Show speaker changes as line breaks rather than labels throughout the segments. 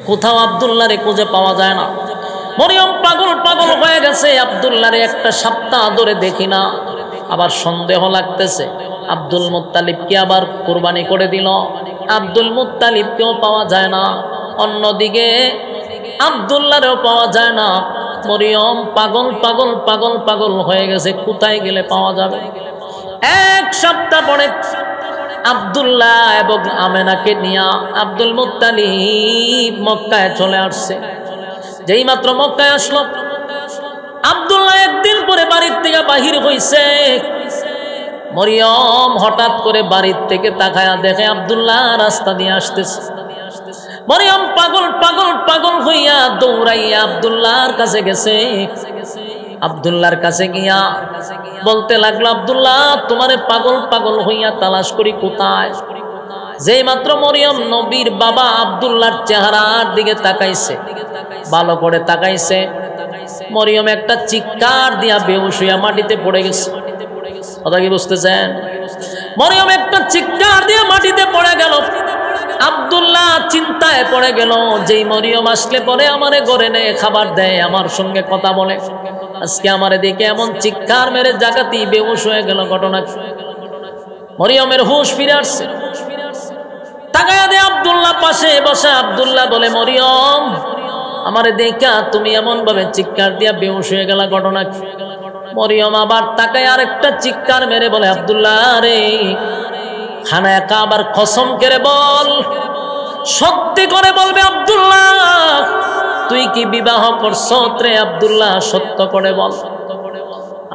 কোথাও আব্দুল্লাহরে খুঁজে পাওয়া যায় না। মরিয়ম পাগল পাগল হয়ে গেছে, আব্দুল্লাহরে একটা সপ্তাহ ধরে দেখি না। আবার সন্দেহ লাগতেছে, আব্দুল মুত্তালিবকে আবার কুরবানি করে দিল, আব্দুল মুত্তালিবকেও পাওয়া যায় না। অন্যদিকে আব্দুল্লাহরেও পাওয়া যায় না। মরিয়ম পাগল পাগল পাগল পাগল হয়ে গেছে, কোথায় গেলে পাওয়া যাবে। এক সপ্তাহ পরে আব্দুল্লাহ এবং আমেনাকে নিয়ে আব্দুল মুত্তালিব মক্কায় চলে আসছে। যেই মাত্র মক্কায় আসলো, আব্দুল্লাহ একদিন পরে বাড়ির থেকে বাহির হইছে। মরিয়ম হঠাৎ করে বাড়ির থেকে তাকায়া দেখে আব্দুল্লাহ রাস্তা দিয়ে আসতেছে। মরিয়ম পাগল পাগল পাগল হইয়া দৌড়াইয়া আব্দুল্লাহর কাছে গেছে। আব্দুল্লাহর কাছে গিয়া বলতে লাগলো, আব্দুল্লাহ তোমারে পাগল পাগল হইয়া তালাশ করি কোথায়। যেই মাত্র মরিয়ম নবীর বাবা আব্দুল্লাহর চেহারার দিকে তাকাইছে, ভালো করে তাকাইছে, মরিয়ম একটা চিৎকার দিয়া বেহুশ হইয়া মাটিতে পড়ে গেছে। কথা কি বুঝতেছেন? মরিয়ম একটা চিৎকার দিয়ে মাটিতে পড়ে গেল। আব্দুল্লাহ চিন্তায় পড়ে গেল, যেই মরিয়ম আসলে পরে আমারে ঘরে নেয়, খাবার দেয়, আমার সঙ্গে কথা বলে, আজকে আমারে দেখে এমন চিৎকার মেরে জাগাতি বেহুশ হয়ে গেল। ঘটনা মরিয়মের হুঁশ ফিরে আসছে। তাকায়া দে আব্দুল্লাহ পাশে বসে। আব্দুল্লাহ বলে, মরিয়ম আমারে দেখা তুমি এমন ভাবে চিৎকার দিয়া বেহুশ হয়ে গেল, ঘটনা। মরিয়ম আবার তাকায় আরেকটা চিৎকার মেরে বলে, আব্দুল্লাহ রে খানায় কাবার কসম করে বল, সত্যি করে বলবে আব্দুল্লাহ তুই কি বিবাহ করছো রে? আব্দুল্লাহ সত্য করে বল।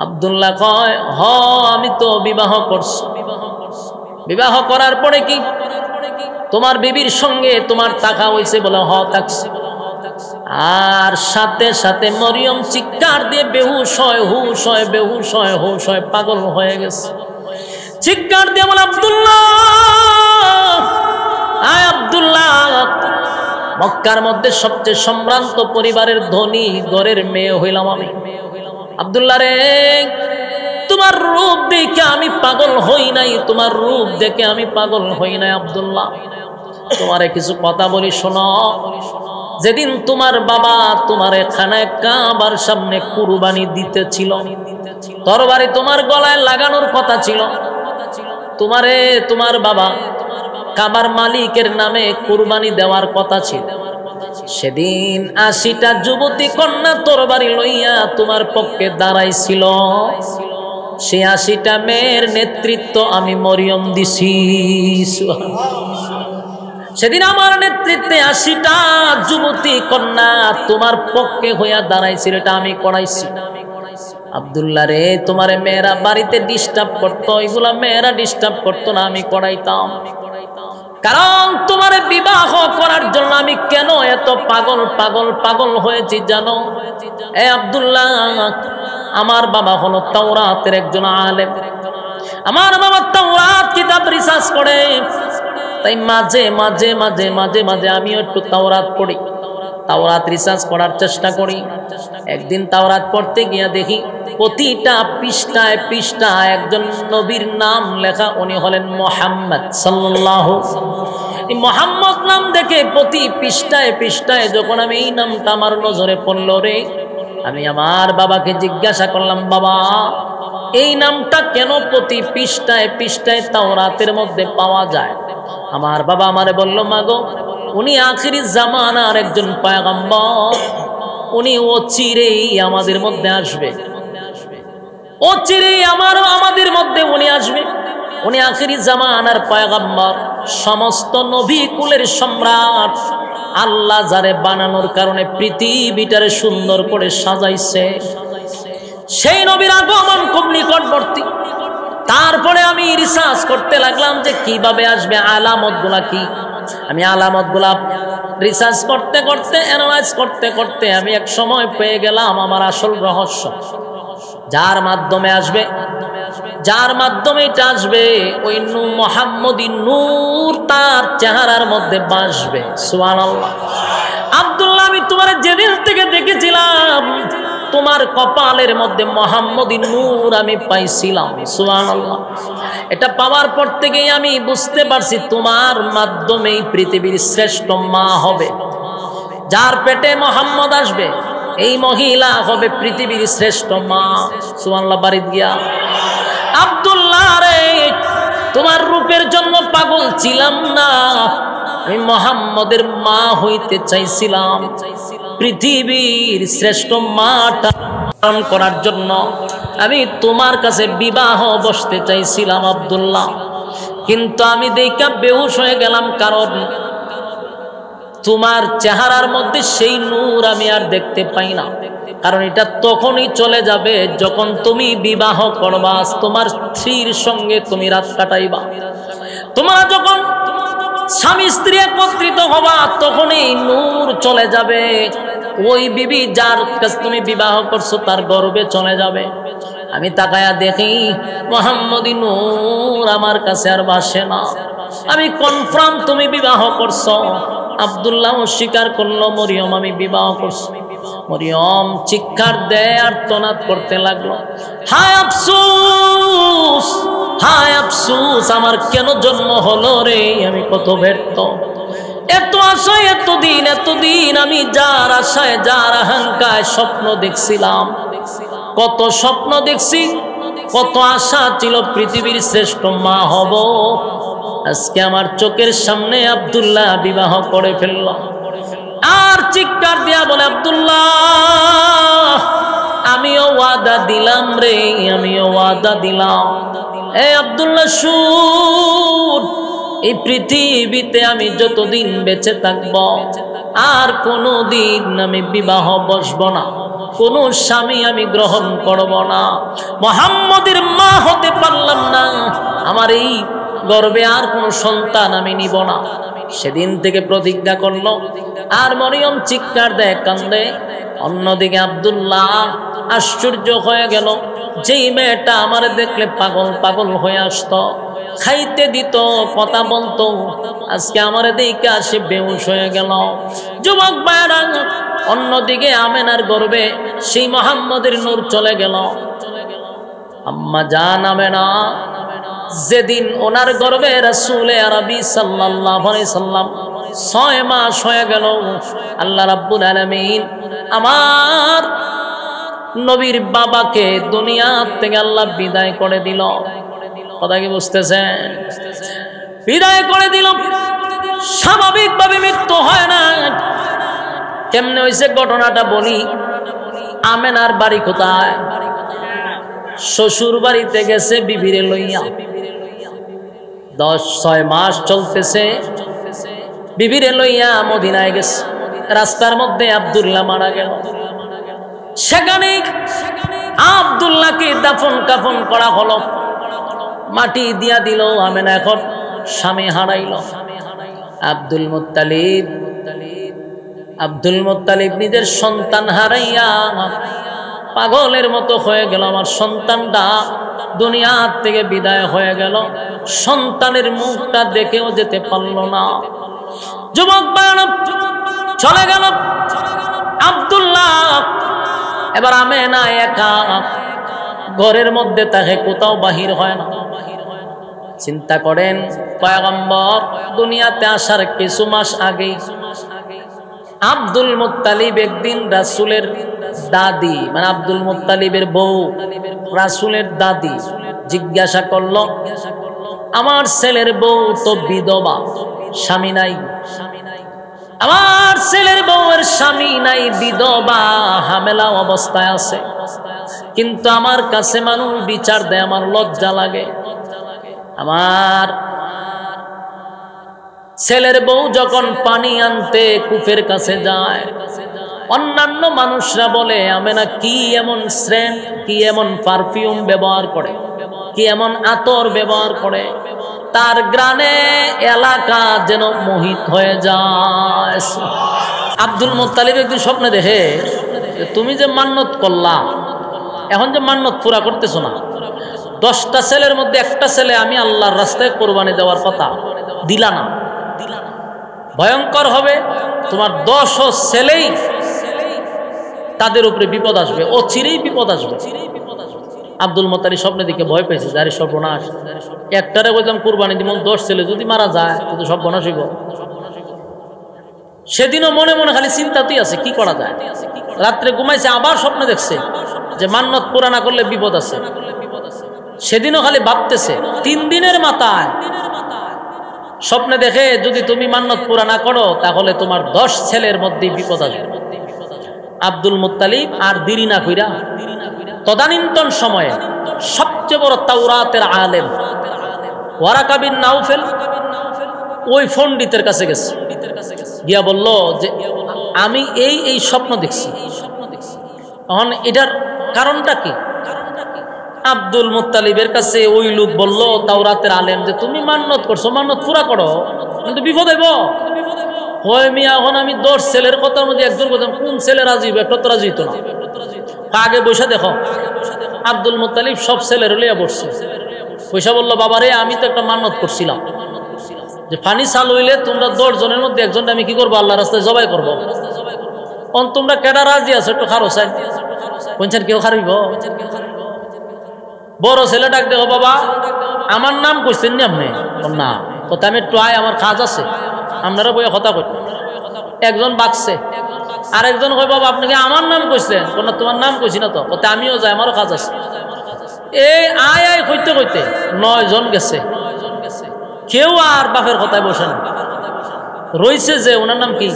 আব্দুল্লাহ কয়, হ আমি তো বিবাহ করছি। বিবাহ করার পরে কি তোমার বিবির সঙ্গে তোমার টাকা হইছে? বলে হ থাকছে। আর সাথে সাথে মরিয়ম চিৎকার দিয়ে বেহুশ হয়, হুশ হয়, বেহুশ হয়, হুশ হয়, পাগল হয়ে গেছে। চিৎকার দিয়ে বলে, আব্দুল্লাহ আয় আব্দুল্লাহ, মক্কার মধ্যে সবচেয়ে সম্ভ্রান্ত পরিবারের ধনী ঘরের মেয়ে হইলাম আমি। আব্দুল্লাহ রে তোমার রূপ দেখে আমি পাগল হই নাই, তোমার রূপ দেখে আমি পাগল হই নাই। আব্দুল্লাহ তোমারে কিছু কথা বলি শোনো। যেদিন তোমার বাবা তোমারে খানায় কাবার সামনে কুরবানি দিতেছিল, তরবারি তোমার গলায় লাগানোর কথা ছিল, তোমারে তোমার বাবা কাবার মালিকের নামে কুরবানি দেওয়ার কথা ছিল। সেদিন 80টা যুবতী কন্যা তরবারি লইয়া তোমার পক্ষে দাঁড়াইছিল। সেই 80টা মেয়ের নেতৃত্ব আমি মরিয়ম দিছি। সেদিন আমার নেতৃত্বে 80টা যুবতী কন্যা তোমার পক্ষে হইয়া দাঁড়াইছিল, এটা আমি করাইছি। আব্দুল্লাহ রে তোমার মেয়েরা বাড়িতে ডিস্টার্ব করতো, এগুলা মেয়েরা ডিস্টার্ব করতো না, আমি করাইতাম। কারণ তোমার বিবাহ করার জন্য আমি কেন এত পাগল পাগল পাগল হয়েছি জানো? এ আব্দুল্লাহ, আমার বাবা হলো তাওরাতের একজন আলেম। আমার বাবা তাওরাত কিতাব রিসার্চ করে, তাই মাঝে মাঝে মাঝে মাঝে মাঝে আমিও একটু তাওরাত পড়ি, তাওরাত রিসার্চ করার চেষ্টা করি। একদিন তাওরাত পড়তে গিয়া দেখি প্রতিটা পৃষ্ঠায় পৃষ্ঠায় একজন নবীর নাম লেখা, উনি হলেন মুহাম্মদ সাল্লাল্লাহু। এই মুহাম্মদ নাম দেখে প্রতি পৃষ্ঠায় পৃষ্ঠায় যখন আমি এই নামটা আমার নজরে পড়ল রে, আমি আমার বাবাকে জিজ্ঞাসা করলাম, বাবা এই নামটা কেন প্রতি পৃষ্ঠায় পৃষ্ঠায় তাওরাতের মধ্যে পাওয়া যায়? আমার বাবা আমারে বলল, মাগো উনি আখিরি জামানার একজন পয়গম্বর, উনি অচিরেই আমাদের মধ্যে আসবে, অচিরেই আমাদের মধ্যে উনি আসবে। উনি আখিরি জামানার পয়গম্বর, সমস্ত নবী কুলের সম্রাট। আল্লাহ যারে বানানোর কারণে পৃথিবীটারে সুন্দর করে সাজাইছে, সেই নবীর আগমন খুব নিকটবর্তী। তারপরে আমি রিসার্চ করতে লাগলাম যে কিভাবে আসবে, আলামতগুলা কি। আমি আলামতগুলা রিসার্চ করতে করতে অ্যানালাইজ করতে করতে আমি এক সময় পেয়ে গেলাম আমার আসল রহস্য। যার মাধ্যমে আসবে, যার মাধ্যমে এটা আসবে, ওই মুহাম্মদী নূর তার চেহারার মধ্যে বাসবে। সুবহানাল্লাহ। আব্দুল্লাহ আমি তোমার যেদিন থেকে দেখেছিলাম তোমার কপালের মধ্যে মুহাম্মদী নূর আমি পাইছিলাম। সুবহানাল্লাহ। এটা পাওয়ার পর থেকেই আমি বুঝতে পারছি তোমার মাধ্যমেই পৃথিবীর শ্রেষ্ঠ মা হবে। যার পেটে মোহাম্মদ আসবে এই মহিলা হবে পৃথিবীর শ্রেষ্ঠ মা। সুবহানাল্লাহ। বাড়ি গিয়া আব্দুল্লাহ রে, তোমার রূপের জন্য পাগল ছিলাম না, আমি মোহাম্মদের মা হইতে চাইছিলাম। পৃথিবীর শ্রেষ্ঠ মাটা পালন করার জন্য আমি তোমার কাছে বিবাহ বসতে চাইছিলাম আব্দুল্লাহ, কিন্তু আমি দেখা বেহুশ হয়ে গেলাম, কারণ তোমার চেহারার মধ্যে সেই নূর আমি আর দেখতে পাই না। কারণ এটা তখনই চলে যাবে যখন তুমি বিবাহ করবা, তোমার স্ত্রীর সঙ্গে তুমি রাত কাটাইবা। তোমরা যখন স্বামী স্ত্রী একত্রিত হবা তখনই নূর চলে যাবে, ওই বিবি যার কাছে তুমি বিবাহ করছো তার গর্বে চলে যাবে। আমি তাকায়া দেখি মুহাম্মদী নূর আমার কাছে আর ভাসে না। আমি কনফার্ম তুমি বিবাহ করছো। আব্দুল্লাহ স্বীকার করলো, মরিয়ম আমি বিবাহ করছি। মরিয়ম চিৎকার দেয় আর তনাদ করতে লাগলো, হায় আফসোস, হায় আফসোস, আমার কেন জন্ম হলো রে, আমি কত ব্যর্থ। এত আশায় এতদিন আমি যার আশায় যার আকাঙ্ক্ষায় স্বপ্ন দেখছিলাম, কত স্বপ্ন দেখছি, কত আশা ছিল পৃথিবীর শ্রেষ্ঠ মা হব, আজকে আমার চোখের সামনে আব্দুল্লাহ বিবাহ করে ফেলল। আর চিৎকার দিয়া বলে, আব্দুল্লাহ আমিও ওয়াদা দিলাম রে, আমিও ওয়াদা দিলাম। এ আব্দুল্লাহ শুন, এই পৃথিবীতে আমি যতদিন বেঁচে থাকব আর কোনোদিন আমি বিবাহ বসবো না, কোন স্বামী আমি গ্রহণ করব না। মুহাম্মদের মা হতে পারলাম না, আমার এই গর্বে আর কোন সন্তান আমি নিব না। সেদিন থেকে প্রতিজ্ঞা করলো। আর মরিয়ম চিৎকার দেয়, কান্দে। অন্যদিকে আব্দুল্লাহ আশ্চর্য হয়ে গেল, যেই মেয়েটা আমার দেখলে পাগল পাগল হয়ে আসতো, খাইতে দিত, কথা বলতো, আজকে আমার দেখে আসে বেহুশ হয়ে গেল। যুবক ভাইরা, অন্যদিকে আমেনার গর্বে সেই মুহাম্মদের নূর চলে গেল। আম্মা জান আমেনা যেদিন ওনার গর্বে রাসূল আরবি সাল্লাল্লাহু আলাইহি সাল্লাম 6 মাস হয়ে গেল, আল্লাহ রাব্বুল আলামিন আমার নবীর বাবাকে দুনিয়া থেকে আল্লাহ বিদায় করে দিল। কথা কি বুঝতেছেন? বিদায় করে দিল। স্বাভাবিকভাবে মৃত্যু হয় না। কেমনে হয়েছে ঘটনাটা বলি। আমেনার বাড়ি কোথায়? শ্বশুর বাড়িতে গেছে বিবিরে লইয়া। 6 মাস চলতেছে, বিবিরে লইয়া মদিনায় গেছে। রাস্তার মধ্যে আব্দুল্লাহ মারা গেল। সেখানে আব্দুল্লাহকে দাফন কাফন করা হলো, মাটি দিয়া দিল। আমেনা এখন স্বামী হারাইল। আব্দুল মুত্তালিব নিজের সন্তান হারাইয়া পাগলের মতো হয়ে গেল। আমার সন্তানটা দুনিয়া থেকে বিদায় হয়ে গেল, সন্তানের মুখটা দেখেও যেতে পারল না। যুবক চলে গেল আব্দুল্লাহ। এবার আমেনা একা ঘরের মধ্যে, তাকে কোথাও বাহির হয় না। চিন্তা করেন, পয়গম্বর দুনিয়াতে আসার কিছু মাস আগে আব্দুল মুত্তালিব একদিন রাসূলের দাদি, মানে আব্দুল মুত্তালিবের বউ রাসূলের দাদি জিজ্ঞাসা করলো, আমার ছেলের বউ তো বিধবা, স্বামী নাই, আমার ছেলের বউয়ের স্বামী নাই, বিধবা, হামেলা অবস্থায় আছে, কিন্তু আমার কাছে মানুষ বিচার দেয়, আমার লজ্জা লাগে। আমার ছেলের বউ যখন পানি আনতে কূপের কাছে যায়, অন্যান্য মানুষরা বলে আমেনা কি এমন সেন্ট, কি এমন পারফিউম ব্যবহার করে, কি এমন আতর ব্যবহার করে, তার গ্রানে এলাকা যেন মোহিত হয়ে যায়। আব্দুল মুত্তালিব একদিন স্বপ্নে দেখে, তুমি যে মান্নত করলা, এখন যে মান্নত পুরা করতেছো না, 10টা ছেলের মধ্যে একটা ছেলে আমি আল্লাহর রাস্তায় কোরবানি দেওয়ার কথা দিলা না, ভয়ঙ্কর হবে, তোমার 10 ছেলেই তাদের উপরে বিপদ আসবে, অচিরেই বিপদ আসবে। আব্দুল মুত্তালিব স্বপ্নে দিকে ভয় পেয়েছে, যারে সর্বনাশ, একটারে বললাম কোরবানি দিব, 10 ছেলে যদি মারা যায় তো সর্বনাশ হইব। সেদিনও মনে মনে খালি চিন্তাতেই আছে কি করা যায়। রাত্রে ঘুমাইছে, আবার স্বপ্নে দেখছে যে মান্নত পুরা না করলে বিপদ আছে। সেদিনও খালি ভাবতেছে। 3 দিনের মাথায় স্বপ্নে দেখে যদি তুমি মান্নত পুরা না করো তাহলে তোমার 10 ছেলের মধ্যে বিপদ আসবে। আব্দুল মুত্তালিব আর দেরি না কইরা তদানীন্তন সময়ে সবচেয়ে বড় তাওরাতের আলেম ওয়ারাকা বিন নাউফেল ওই পণ্ডিতের কাছে গেছে, গিয়া বলল যে আমি এই স্বপ্ন দেখছি, এখন এটার কারণটা কি? আব্দুল মুত্তালিবের কাছে ওই লোক বলল তাওরাতের আলেম যে তুমি মান্নত করছো, মান্নত পুরা করো, কিন্তু বিপদ হইব। হয় মিয়া, এখন আমি 10 ছেলের কথার মধ্যে একজন বলতাম, কোন ছেলে রাজি হইব? একটা তো রাজি হইতো না। আগে বসে দেখো। আব্দুল মুত্তালিব সব ছেলের লিয়া বসছে, পয়সা বললো বাবা রে আমি তো একটা মান্নত করছিলাম যে পানি চালু হইলে তোমরা 10 জনের মধ্যে একজনটা আমি কি করবো, আল্লাহ রাস্তায় জবাই করবো। তোমরা কেডা রাজি আছো? একটু খারো চাই বলছেন, কেউ খারিব? বড় ছেলে ডাক দেখো, বাবা আমার নাম কইছেন নি আপনি? না, কথা আমি একটু আয়, আমার কাজ আছে, আপনারা বইয়া কথা কই। একজন বাকছে, আরেকজন কই বাবা আপনাকে আমার নাম কইছেন? না তোমার নাম কইছি না তো। কথা আমিও যাই, আমারও কাজ আছে। এই আয় আয় কইতে কইতে 9 জন গেছে, কেউ আর বাপের কথায় বসে না। রইছে যে ওনার নাম কি?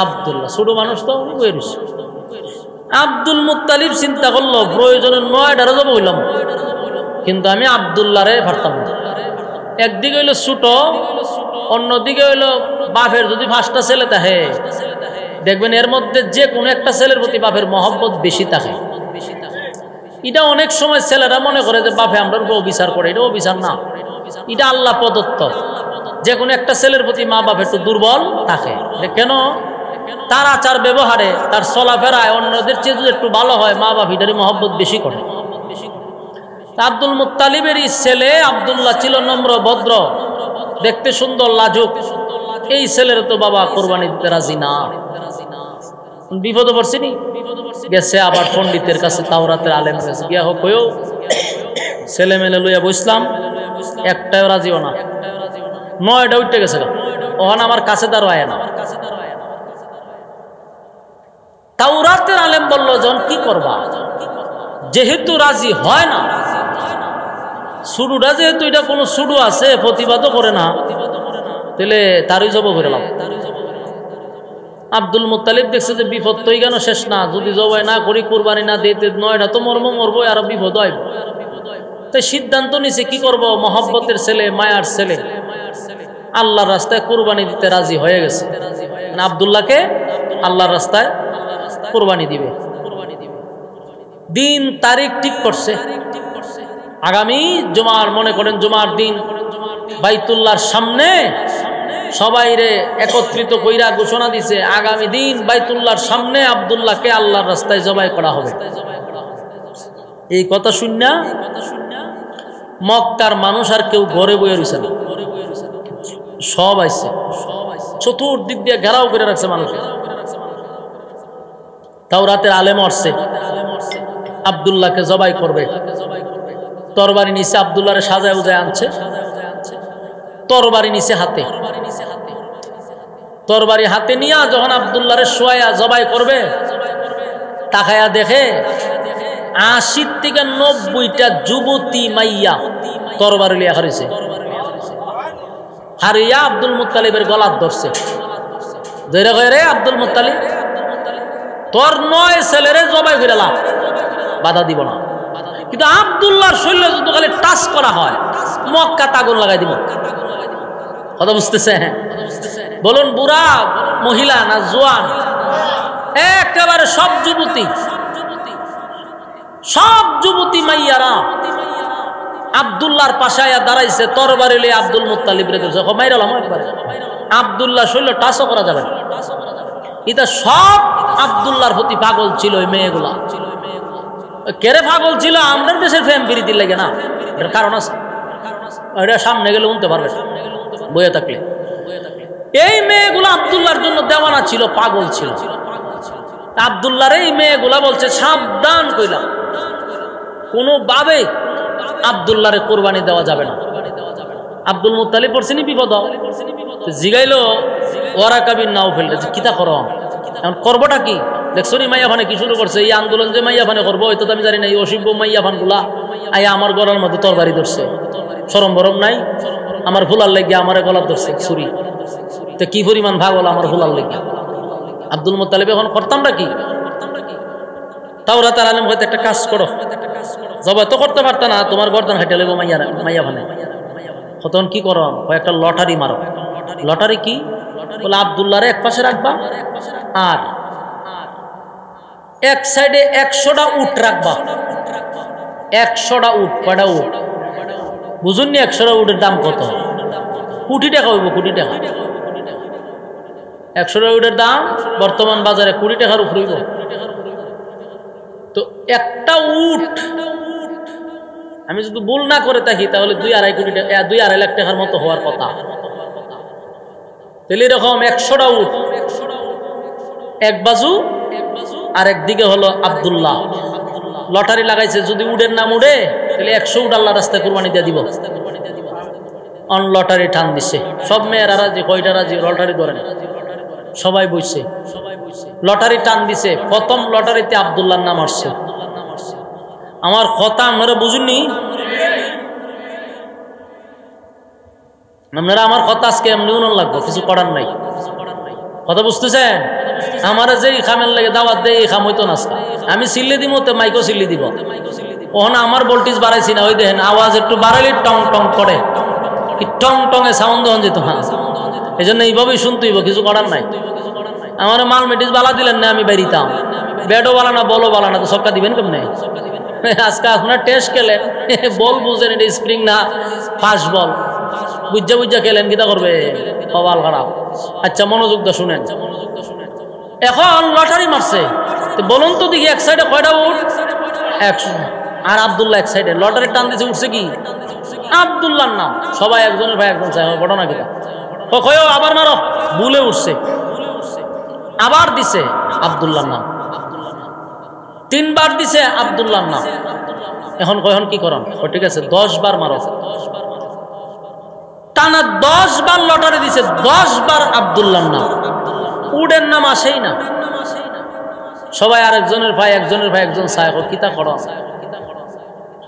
আব্দুল্লাহ। ছোট মানুষ তো বই রইছে। আব্দুল মুত্তালিব চিন্তা করলো প্রয়োজনে 9টারে যাবো হইলাম, কিন্তু আমি আব্দুল্লাহরে পারতাম না। একদিকে হইলো ছোট, অন্যদিকে হইলো বাপের যদি 5টা ছেলে থাকে দেখবেন এর মধ্যে যে কোনো একটা ছেলের প্রতি বাপের মহব্বত বেশি থাকে। এটা অনেক সময় ছেলেরা মনে করে যে বাপে আমরা অবিচার করে, এটা অবিচার না, এটা আল্লাহ প্রদত্ত। যে কোনো একটা ছেলের প্রতি মা বাপ একটু দুর্বল থাকে। কেন? তার আচার ব্যবহারে, তার চলাফেরায় অন্যদের চেয়ে যদি একটু ভালো হয় মা বাপ এটারই মহব্বত বেশি করে। আব্দুল মুত্তালিবেরই ছেলে আব্দুল্লাহ ছিল নম্র, ভদ্র, দেখতে সুন্দর, লাজুক। এই ছেলের তো বাবা কোরবানি দিতে রাজি না। বিপদ পড়ছিনি, গেছে আবার পণ্ডিতের কাছে, তাওরাতের আলেম কাছে গিয়া হোক হয়েও ছেলে মেলে লইয়া বসলাম, একটাও রাজিও না। 9টা উঠতে গেছে, ওখানে আমার কাছে তারও আয় না। তাওরাতের আলেম বলল যখন কি করবা, যেহেতু রাজি হয় না, শুরুটা যেহেতু এটা কোনো শুরু আছে, প্রতিবাদও করে না, তাহলে তারই জব করে লাভ। আব্দুল মুত্তালিব দেখছে যে বিপদ তো কেন শেষ না, যদি জবাই না করি, কুরবানি না দিতে 9টা তো মরবো, আর বিপদ হয়। তাই সিদ্ধান্ত নিছে কি করব, মহব্বতের ছেলে, মায়ার ছেলে আল্লাহর রাস্তায় কুরবানি দিতে রাজি হয়ে গেছে। আব্দুল্লাহকে আল্লাহর রাস্তায় কুরবানি দিবে। দিন তারিখ ঠিক করছে, আগামী জুমার, মনে করেন জুমার দিন বাইতুল্লাহর সামনে সবাইরে একত্রিত কইরা ঘোষণা দিছে আগামী দিন বাইতুল্লাহর সামনে আব্দুল্লাহকে আল্লাহর রাস্তায় জবাই করা হবে। এই কথা শুননা মক্কার মানুষ আর কেউ ঘরে বইয়ে রয়েছে না, সব আইছে, চতুর্দিক দিয়ে ঘেরাও করে রাখছে মানুষ। তাওরাতের আলেম আসছে, আব্দুল্লাহকে জবাই করবে। তরবারি নিচে আব্দুল্লাহরে সাজায় উজায় আনছে, তরবারি নিচে হাতে, তরবারি হাতে নিয়ে যখন আব্দুল্লাহরে শোয়া জবাই করবে, তাকায়া দেখে 80 থেকে 90টা যুবতী মাইয়া তরবারি লিয়া হারিয়েছে। হারিয়া আব্দুল মুত্তালিবের গলার ধরছে, ধরে কয় রে আব্দুল মুত্তালিব, তোর 9 ছেলেরে জবাই করে লাভ, বাধা দিব না। কিন্তু আব্দুল্লাহর শরীরে যদি খালি টাচ করা হয় মক্কা আগুন লাগাই দিব। কথা বুঝতেছে? বলুন বুড়া মহিলা না জোয়ান, একেবারে সব যুবতী মাইয়ারা আব্দুল্লাহর পাশে দাঁড়াইছে, তরবারি লিয়ে আব্দুল মুত্তালিব রে ধরছে, মাইরালাম একবারে। আব্দুল্লাহ শরীরে টাচও করা যাবে না। এটা সব আব্দুল্লাহর প্রতি পাগল ছিল ওই মেয়েগুলা। কেরে পাগল ছিল? আমাদের দেশের ফ্যাম প্রীতি লাগে না, এর কারণ আছে, এটা সামনে গেলে উনতে পারবে বইয়ে থাকলে। এই মেয়েগুলো আব্দুল্লাহর জন্য দেওয়ানা ছিল, পাগল ছিল। আব্দুল্লাহর এই মেয়েগুলা বলছে সাবধান কইলাম, কোনোভাবে আব্দুল্লাহরে কোরবানি দেওয়া যাবে না। আব্দুল মুত্তালিব পড়ছেনি বিপদ, জিগাইলো ওয়ারাকা বিন নাওফেল কিতা করো এখন করবোটা কি দেখছো নি মাইয়া ফানে কি শুরু করছে এই আন্দোলন যে মাইয়া ফানে করবো হয়তো আমি জানি না এই অসিব্য মাইয়া ফান গুলা আইয়া আমার গলার মধ্যে তরবারি ধরছে শরম বরম নাই আমার ফুলার লেগে আমার গলার ধরছে ছুরি তো কি পরিমাণ ভাগ হলো আমার ফুলার লেগে আব্দুল মুত্তালিব এখন করতামটা কি তাওরাতের আলেম হয়তো একটা কাজ করো জবাই তো করতে পারত না তোমার গর্দান হাঁটে লেবো মাইয়া ফানে তখন কি করো একটা লটারি মারো লটারি কি বলে আব্দুল্লাহরে এক পাশে রাখবা আর এক সাইডে 100টা উট রাখবা 100টা উট কয়টা উট বুঝুন নি 100টা উটের দাম কত কোটি টাকা হইব কোটি টাকা 100টা উটের দাম বর্তমান বাজারে 20 টাকার উপর হইব তো একটা উট আমি যদি ভুল না করে থাকি তাহলে 2-2.5 কোটি টাকা 2-2.5 লাখ টাকার মতো হওয়ার কথা তাহলে এরকম 100টা উট এক বাজু আর একদিকে হলো আব্দুল্লাহ লটারি লাগাইছে যদি উডের নাম উড়ে তাহলে 100 উট আল্লাহ রাস্তায় কুরবানি দিয়ে দিব অন লটারি টান দিছে সব মেয়েরা রাজি কয়টা রাজি লটারি ধরেন সবাই বইছে লটারি টান দিছে প্রথম লটারিতে আব্দুল্লাহর নাম আসছে আমার কথা আপনারা বুঝুননি আপনারা আমার কথা আজকে এমনি উনন লাগবো কিছু করার নাই কথা বুঝতেছেন আমার যে খামের লাগে দাওয়াত দেয় এই খাম হইতো না আমি সিল্লি দিব তো মাইকও সিল্লি দিব ওখানে আমার ভোল্টেজ বাড়াইছি না ওই দেখেন আওয়াজ একটু বাড়াইলে টং টং করে কি টং টং এ সাউন্ড হন যেত হ্যাঁ এই জন্য এইভাবেই শুনতে হইব কিছু করার নাই আমার মাল মেটিস বালা দিলেন না আমি বেরিতাম বেডও বালা না বলও বালা না তো সবকা দিবেন কেমনে আজকে আপনার টেস্ট খেলেন বল বুঝেন এটা স্প্রিং না ফাস্ট বল বুঝা বুঝা খেলেন কিতা করবে কপাল খারাপ আচ্ছা মনোযোগ দা শুনেন এখন লটারি মারছে বলুন তো দেখি এক সাইডে কয়টা উঠ 100 আর আব্দুল্লাহ এক সাইডে লটারি টান দিছে উঠছে কি আব্দুল্লাহর নাম সবাই একজনের ভাই একজন চাই ঘটনা কিতা কয় আবার মারো ভুলে উঠছে আবার দিছে আব্দুল্লাহর নাম 3 বার দিছে আব্দুল্লাহর নাম এখন কয়খন কি করেন ঠিক আছে 10 বার মারো টানা 10 বার লটারি দিছে 10 বার আব্দুল্লাহর নাম উডের নাম আসেই না সবাই আরেকজনের ভাই একজন চায় কিতা করো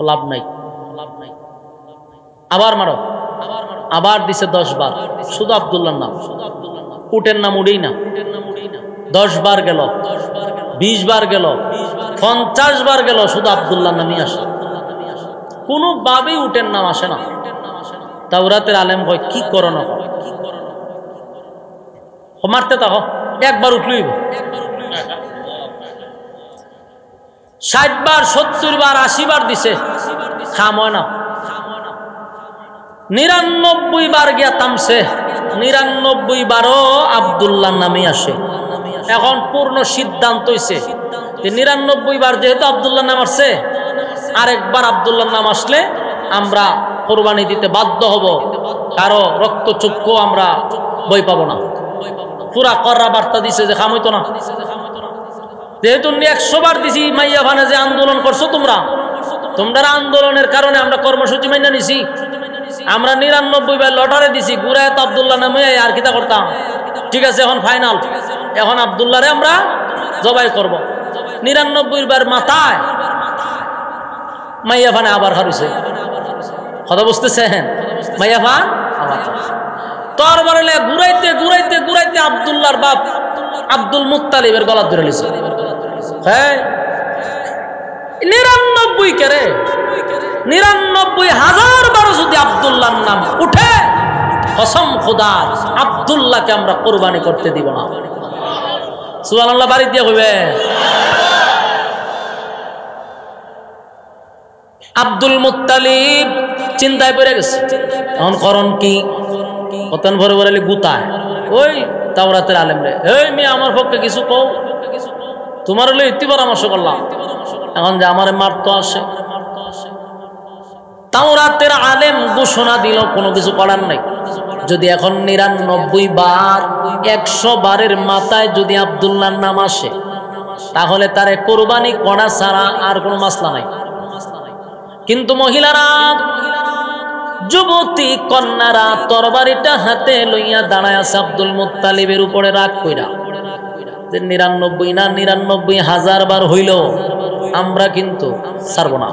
লাভ নাই আবার মারো আবার দিছে 10 বার শুধু আব্দুল্লাহর নাম উটের নাম উড়েই না 10 বার গেল 20 বার গেল 50 বার গেল শুধু আব্দুল্লাহর নামই আসে কোনোভাবেই উটের নাম আসে না তাওরাতের আলেম কয় কি করো না মারতে থাকো একবার উঠলই 60 বার 70 বার 80 বার দিছে খাম হয় না 99 বার গিয়া থামছে 99 বারও আব্দুল্লাহর নামই আসে এখন পূর্ণ সিদ্ধান্ত হইছে যে 99 বার যেহেতু আব্দুল্লাহর নাম আসছে আরেকবার আব্দুল্লাহর নাম আসলে আমরা কুরবানি দিতে বাধ্য হব কারো রক্তচক্ষু আমরা বই পাবো না পুরা কররা বার্তা দিছে যে খাম হইতো না যেহেতু 100 বার দিছি মাইয়া ভানে যে আন্দোলন করছো তোমরা আন্দোলনের কারণে আমরা কর্মসূচি মাইনা নিছি আমরা 99 বার লটারি দিছি গুরায় তো আব্দুল্লাহ নামে আর কিতা করতাম ঠিক আছে এখন ফাইনাল এখন আব্দুল্লাহরে আমরা জবাই করব 99 বার মাথায় মাইয়া ভানে আবার হারিছে কথা বুঝতেছেন মাইয়া ভান আবার তরবারে ঘুরাইতে ঘুরাইতে ঘুরাইতে আব্দুল্লাহর বাপ আব্দুল মুত্তালিবের গলা ধরে লিছে হ্যাঁ 99 কেরে 99,000 বার যদি আব্দুল্লাহর নাম উঠে কসম খোদার আব্দুল্লাহকে আমরা কুরবানি করতে দিব না সুবহানাল্লাহ বাড়ি দিয়ে কইবে আব্দুল মুত্তালিব চিন্তায় পড়ে গেছে এখন করণ কি কতন ভরে ভরে গুতায় ওই তাওরাতের আলেম রে এই মেয়ে আমার পক্ষে কিছু কও তোমার হলে ইতি পরামর্শ করলাম এখন যে আমার মারতো আসে তাওরাতের আলেম ঘোষণা দিল কোনো কিছু করার নাই যদি এখন 99 বার 100 বারের মাথায় যদি আব্দুল্লাহর নাম আসে তাহলে তারে কুরবানি করা ছাড়া আর কোনো মাসলা নাই কিন্তু মহিলারা যুবতী কন্যারা তরবারিটা হাতে লইয়া দাঁড়ায় আছে আব্দুল মুত্তালিবের উপরে রাগ কইরা যে 99 না 99,000 বার হইল আমরা কিন্তু ছাড়ব না।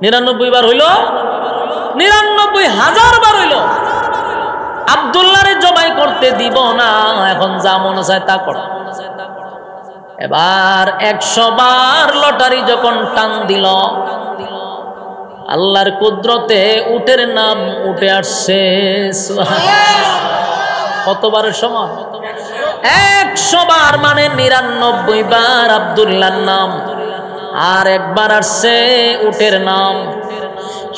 99 বার হইল, 99,000 বার হইল আব্দুল্লাহরে জবাই করতে দিব না, এখন যা মনে চায় তা কর। এবার 100 বার লটারি যখন টান দিল, আল্লাহর কুদরতে উটের নাম উঠে আসছে। কতবারের সমান? 100 বার মানে 99 বার আব্দুল্লাহর নাম, আর একবার আসছে উটের নাম।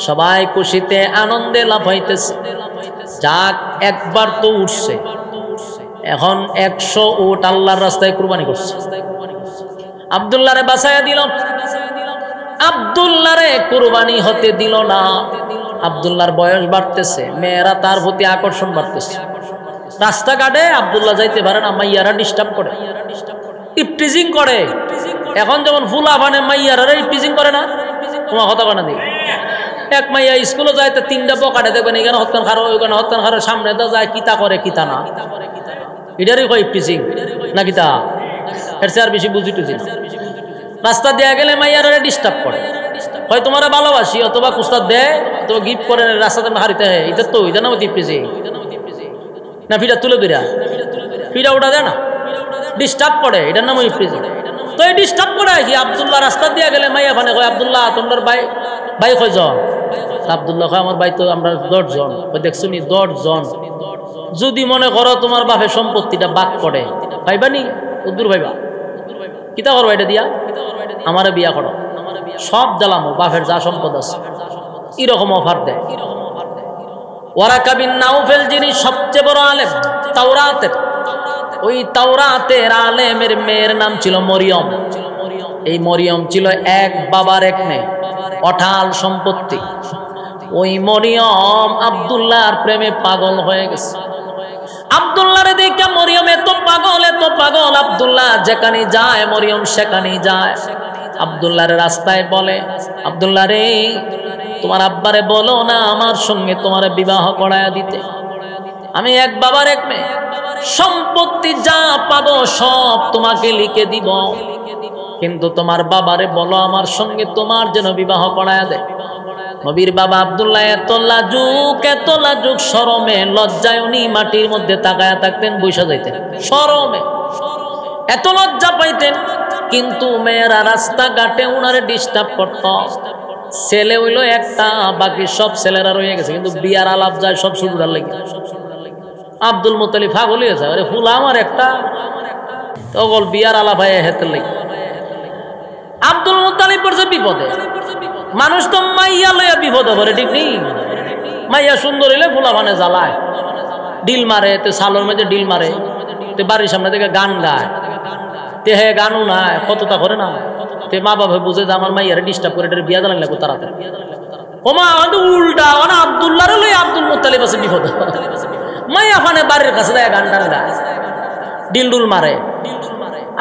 সবাই খুশিতে আনন্দে লাফাইতেছে। যাক, একবার তো উঠছে, এখন 100 উট আল্লাহর রাস্তায় কুরবানি করছে। আব্দুল্লাহরে বাঁচাইয়া দিল, আব্দুল্লাহরে কুরবানি হতে দিল না। আব্দুল্লাহর বয়স বাড়তেছে, মেয়েরা তার প্রতি আকর্ষণ বাড়তেছে। রাস্তাঘাটে আব্দুল্লাহ যাইতে পারে না, মাইয়ারা ডিস্টার্ব করে, ইফটিজিং করে। এখন যেমন ফুলা ফানে মাইয়ারা ইফটিজিং করে না, তোমার কথা কানা দিই। এক মাইয়া স্কুলে যায়, 3টা পকাটে দেখবেন, এখানে হত্যান খারো, ওইখানে হত্যান খারো, সামনে তো যায় কিতা করে কিতা না, এটারই কয় ইফটিজিং না কিতা, এর চেয়ে আর বেশি বুঝি টুঝি না। রাস্তা দেয়া গেলে মাইয়ারা ডিস্টার্ব করে, হয় তোমার ভালোবাসি অথবা কুস্তাদ দেয় অথবা গিফট করে রাস্তাতে হারিতে হয়, এটা তো এটা না ইফটিজিং না, ফিটা তুলে দিরা ফিটা ওটা দেয় না, ডিস্টার্ব করে, এটার নাম ইফটিজিং। তো এই ডিস্টার্ব করে কি আব্দুল্লাহ রাস্তা দিয়া গেলে মাইয়া ফানে কয়, আব্দুল্লাহ তোমার ভাই কয়জন? আব্দুল্লাহ কয়, আমার ভাই তো আমরা 10 জন। দেখছো নি 10 জন? যদি মনে করো তোমার বাপের সম্পত্তিটা বাক করে পাইবানি, উদ্দুর ভাইবা কিতা করো এটা দিয়া, আমারে বিয়া করো, সব জ্বালামো, বাপের যা সম্পদ আছে, এরকম অফার দেয়। ওয়ারাকা বিন নাউফেল যিনি সবচেয়ে বড় আলেম তাওরাতের, ওই তাওরাতের আলেমের মেয়ের নাম ছিল মরিয়ম। এই মরিয়ম ছিল এক বাবার এক মেয়ে, অঢাল সম্পত্তি। ওই মরিয়ম আব্দুল্লাহর প্রেমে পাগল হয়ে গেছে। আব্দুল্লাহরে দেখে মরিয়ম এত পাগল, এত পাগল, আব্দুল্লাহ যেখানে যায় মরিয়ম সেখানেই যায়। আব্দুল্লাহর রাস্তায় বলে, আব্দুল্লাহ রে, তোমার আব্বারে বলো না আমার সঙ্গে তোমার বিবাহ করায়া দিতে। আমি এক বাবার এক মেয়ে, সম্পত্তি যা পাবো সব তোমাকে লিখে দিব, কিন্তু তোমার বাবারে বলো আমার সঙ্গে তোমার যেন বিবাহ করায়া দেয়। নবীর বাবা আব্দুল্লাহ এত লাজুক, শরমে লজ্জায় উনি মাটির মধ্যে তাকায়া থাকতেন, বৈশা যাইতেন শরমে, এত লজ্জা পাইতেন। কিন্তু মেয়েরা রাস্তাঘাটে উনারে ডিস্টার্ব করত। ছেলে হইল একটা, বাকি সব ছেলেরা রয়ে গেছে, কিন্তু বিয়ার আলাপ যায় সব শুরুটার লেগে। আব্দুল মুত্তালিব পাগল হয়ে যায়, আরে ফুলা আমার একটা, তখন বিয়ার আলাপ হয় হেতের লেগে। আব্দুল মুত্তালিব পড়ছে বিপদে। মানুষ তো মাইয়া লইয়া বিপদ করে, ঠিক নেই? মাইয়া সুন্দর হইলে ফুলা মানে জ্বালায়, ডিল মারে, তে সালোর মধ্যে ডিল মারে, তে বাড়ির সামনে থেকে গান গায়, তে হে গানও নাই, কতটা করে না, তে মা বাবা বুঝে যে আমার মাইয়ারে ডিস্টার্ব করে, এটা বিয়া জ্বালান লাগবে তাড়াতাড়ি। ওমা উল্টা, মানে আব্দুল্লাহরে লই আব্দুল মুত্তালিব আছে বিপদ। মাইয়া ফানে বাড়ির কাছে দেয় গান টান গায়, ডিল ডুল মারে।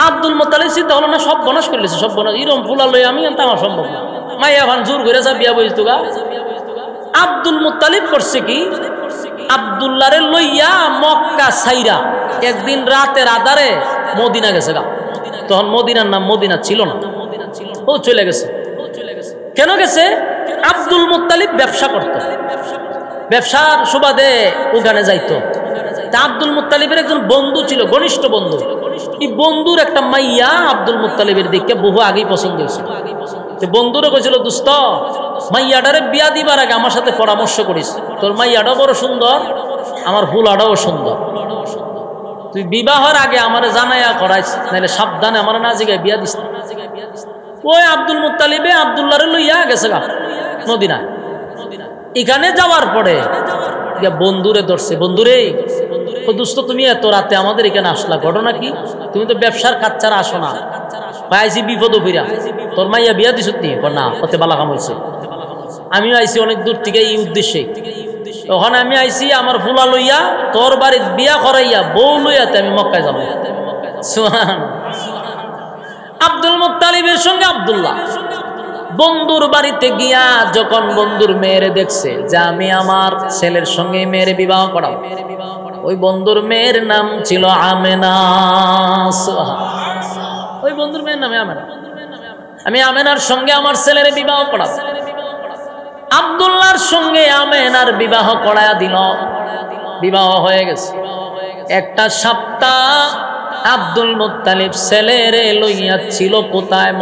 আব্দুল মুত্তালিব চিন্তা হলো না, সব বনাশ করে লেছে, সব বনাশ, এরকম ফুলা লই আমি আনতে আমার সম্ভব না। মাইয়া ফান জোর করে যা বিয়া বইতো গা। আব্দুল মুত্তালিব করছে কি, আব্দুল্লাহরে লইয়া মক্কা ছাইরা একদিন রাতের আধারে মদিনা গেছে গা। তখন মদিনার নাম মদিনা ছিল না, ও চলে গেছে। কেন গেছে? আব্দুল মুত্তালিব ব্যবসা করত, ব্যবসার সুবাদে ওখানে যাইতো। আব্দুল মুত্তালিবের একজন বন্ধু ছিল, ঘনিষ্ঠ বন্ধু। এই বন্ধুর একটা মাইয়া আব্দুল মুত্তালিবের দিকে বহু আগেই পছন্দ হয়েছিল। বন্ধুরে কইছিল, দোস্ত মাইয়াটারে বিয়া দিবার আগে আমার সাথে পরামর্শ করিস, তোর মাইয়াটাও বড় সুন্দর, আমার হুলাটাও সুন্দর, তুই বিবাহের আগে আমার জানাইয়া করাইস, নাহলে সাবধানে আমার না জিগায় বিয়া দিস। ওই আব্দুল মুত্তালিবে আব্দুল্লাহরে লইয়া গেছে গা মদিনায়। এখানে যাওয়ার পরে বন্ধুরে ধরছে, বন্ধুরে দোস্ত তুমি এত রাতে আমাদের এখানে আসলা, ঘটনা কি? তুমি তো ব্যবসার কাজ ছাড়া আসো না, পাইছি বিপদ ফিরা, তোর মাইয়া বিয়া দিস না, ওতে বালা কাম হয়েছে। আমিও আইসি অনেক দূর থেকে এই উদ্দেশ্যে। ওখানে আমি আইসি আমার ফুলা লইয়া, তোর বাড়ির বিয়া করাইয়া বউ লইয়াতে আমি মক্কায় যাবো। সুবহান। আব্দুল মুত্তালিবের সঙ্গে আব্দুল্লাহ বন্ধুর বাড়িতে গিয়া যখন বন্ধুর মেয়েরে দেখছে যে আমি আমার ছেলের সঙ্গে মেয়ের বিবাহ করাবো, ওই বন্ধুর মেয়ের নাম ছিল আমেনা। ওই বন্ধুর মেয়ের নামে আমেনা। আমি আমেনার সঙ্গে আমার ছেলের বিবাহ করাবো। আব্দুল্লাহর সঙ্গে আমেনার বিবাহ করায়া দিল। বিবাহ হয়ে গেছে। একটা সপ্তাহ আব্দুল মুত্তালিব ছেলেরে লইয়া ছিল কোথায়?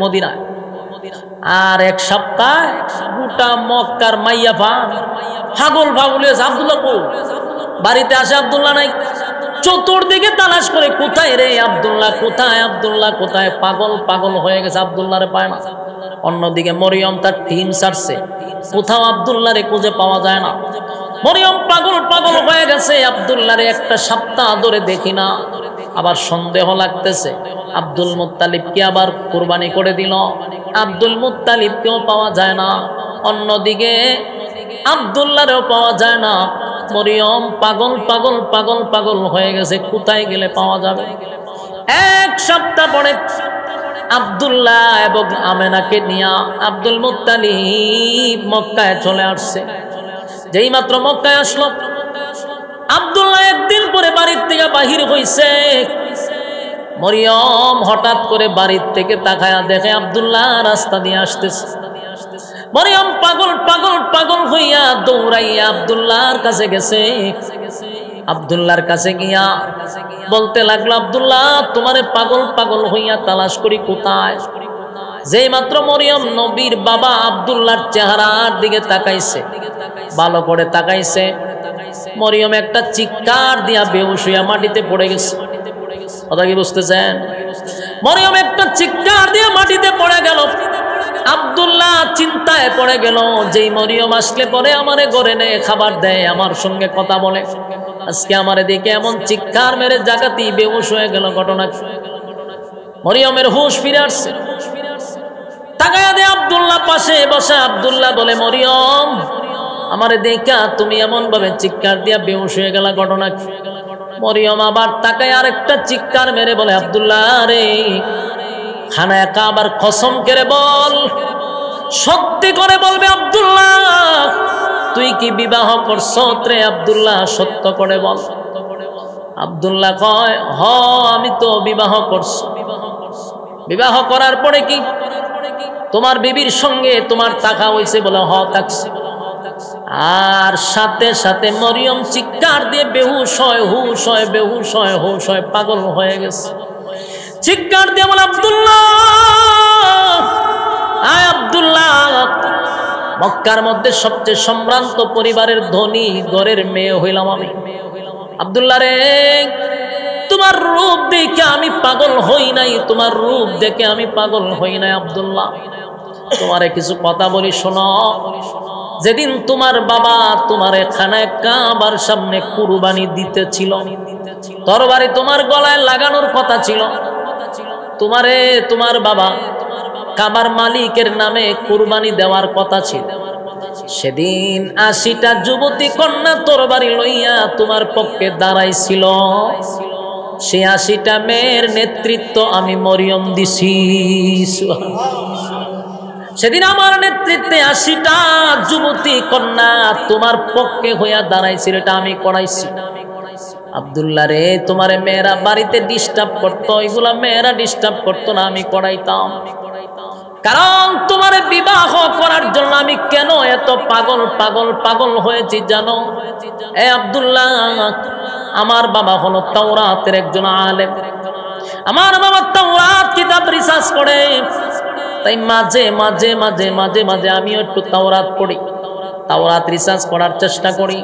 মদিনায়। আর এক সপ্তাহ গোটা মক্কার মাইয়া পাগল পাগল আব্দুল্লাহ বাড়িতে আসে, আব্দুল্লাহ নাই। চতুর্দিকে তালাশ করে, কোথায় রে আব্দুল্লাহ, কোথায় আব্দুল্লাহ, কোথায়? পাগল পাগল হয়ে গেছে, আব্দুল্লাহরে পায় না। অন্যদিকে মরিয়ম তার টিম ছাড়ছে, কোথাও আব্দুল্লাহরে খুঁজে পাওয়া যায় না। মরিয়ম পাগল পাগল হয়ে গেছে, আব্দুল্লাহরে একটা সপ্তাহ ধরে দেখি না। আবার সন্দেহ লাগতেছে, আব্দুল মুত্তালিবকে আবার কুরবানি করে দিল, আব্দুল মুত্তালিবকেও পাওয়া যায় না। অন্যদিকে আব্দুল্লাহরেও পাওয়া যায় না। মরিয়ম পাগল পাগল পাগল পাগল হয়ে গেছে, কোথায় গেলে পাওয়া যাবে? এক সপ্তাহ পরে আব্দুল্লাহ এবং আমেনাকে নিয়ে আব্দুল মুত্তালিব মক্কায় চলে আসছে। যেই মাত্র মক্কায় আসলো, আব্দুল্লাহ একদিন পরে বাড়ির থেকে বাহির হইছে। মরিয়ম হঠাৎ করে বাড়ির থেকে তাকায়া দেখে আব্দুল্লাহ রাস্তা দিয়ে আসতেছে। মরিয়ম পাগল পাগল পাগল হইয়া দৌড়াইয়া আব্দুল্লাহর কাছে গেছে। আব্দুল্লাহর কাছে গিয়া বলতে লাগলো, আব্দুল্লাহ তোমারে পাগল পাগল হইয়া তালাশ করি, কোথায়? যেই মাত্র মরিয়ম নবীর বাবা আব্দুল্লাহর চেহারার দিকে তাকাইছে, ভালো করে তাকাইছে, মরিয়ম একটা চিৎকার দিয়া বেহুশ হইয়া মাটিতে পড়ে গেছে। কথা কি বুঝতেছেন? মরিয়ম একটা চিৎকার দিয়া মাটিতে পড়ে গেল। আব্দুল্লাহ চিন্তায় পড়ে গেল, যেই মরিয়ম আসলে পরে আমারে ঘরে নে খাবার দেয়, আমার সঙ্গে কথা বলে, আজকে আমারে দেখে এমন চিৎকার মেরে জাগাতেই বেহুশ হয়ে গেল। ঘটনা মরিয়মের হুঁশ ফিরে আসছে। তাকায়া দে আব্দুল্লাহ পাশে বসে। আব্দুল্লাহ বলে, মরিয়ম আমারে দেখা তুমি এমন ভাবে চিৎকার দিয়া বেহুশ হয়ে গেল, ঘটনা? মরিয়ম আবার তাকায় আরেকটা চিৎকার মেরে বলে, আব্দুল্লাহ রে, খানায় কাবার কসম করে বল, সত্যি করে বলবে আব্দুল্লাহ, তুই কি বিবাহ করছ রে? আব্দুল্লাহ সত্য করে বল। আব্দুল্লাহ কয়, হ আমি তো বিবাহ করছি। বিবাহ করার পরে কি তোমার বিবির সঙ্গে তোমার টাকা হইছে? বলে, হ থাকছে। আর সাথে সাথে মরিয়ম চিৎকার দিয়ে বেহুশ হয়, হুশ হয়, বেহুশ হয়, হুশ হয়, পাগল হয়ে গেছে। চিৎকার দিয়ে বলে, আব্দুল্লাহ, আয় আব্দুল্লাহ, মক্কার মধ্যে সবচেয়ে সম্ভ্রান্ত পরিবারের ধনী ঘরের মেয়ে হইলাম আমি। আব্দুল্লাহ রে, তোমার রূপ দেখে আমি পাগল হই নাই, তোমার রূপ দেখে আমি পাগল হই নাই। আব্দুল্লাহ তোমারে কিছু কথা বলি, শোনো। যেদিন তোমার বাবা তোমার খানায় কাবার সামনে কুরবানি দিতেছিল, তরবারি তোমার গলায় লাগানোর কথা ছিল, তোমারে তোমার বাবা কাবার মালিকের নামে কুরবানি দেওয়ার কথা ছিল। সেদিন 80টা যুবতী কন্যা তরবারি লইয়া তোমার পক্ষে দাঁড়াইছিল। সেই 80টা মেয়ের নেতৃত্ব আমি মরিয়ম দিছি। সেদিন আমার নেতৃত্বে 80টা যুবতী কন্যা তোমার পক্ষে হইয়া দাঁড়াইছিল, এটা আমি করাইছি। আব্দুল্লাহ রে, তোমারে মেয়েরা বাড়িতে ডিস্টার্ব করতো, এগুলা মেয়েরা ডিস্টার্ব করতো না, আমি করাইতাম। কারণ তোমার বিবাহ করার জন্য আমি কেন এত পাগল পাগল পাগল হয়েছি জানো? এ আব্দুল্লাহ, আমার বাবা হলো তাওরাতের একজন আলেম। আমার বাবা তাওরাত কিতাব রিসার্চ করে, তাই মাঝে মাঝে মাঝে মাঝে মাঝে আমিও একটু তাওরাত পড়ি, তাওরাত রিসার্চ করার চেষ্টা করি।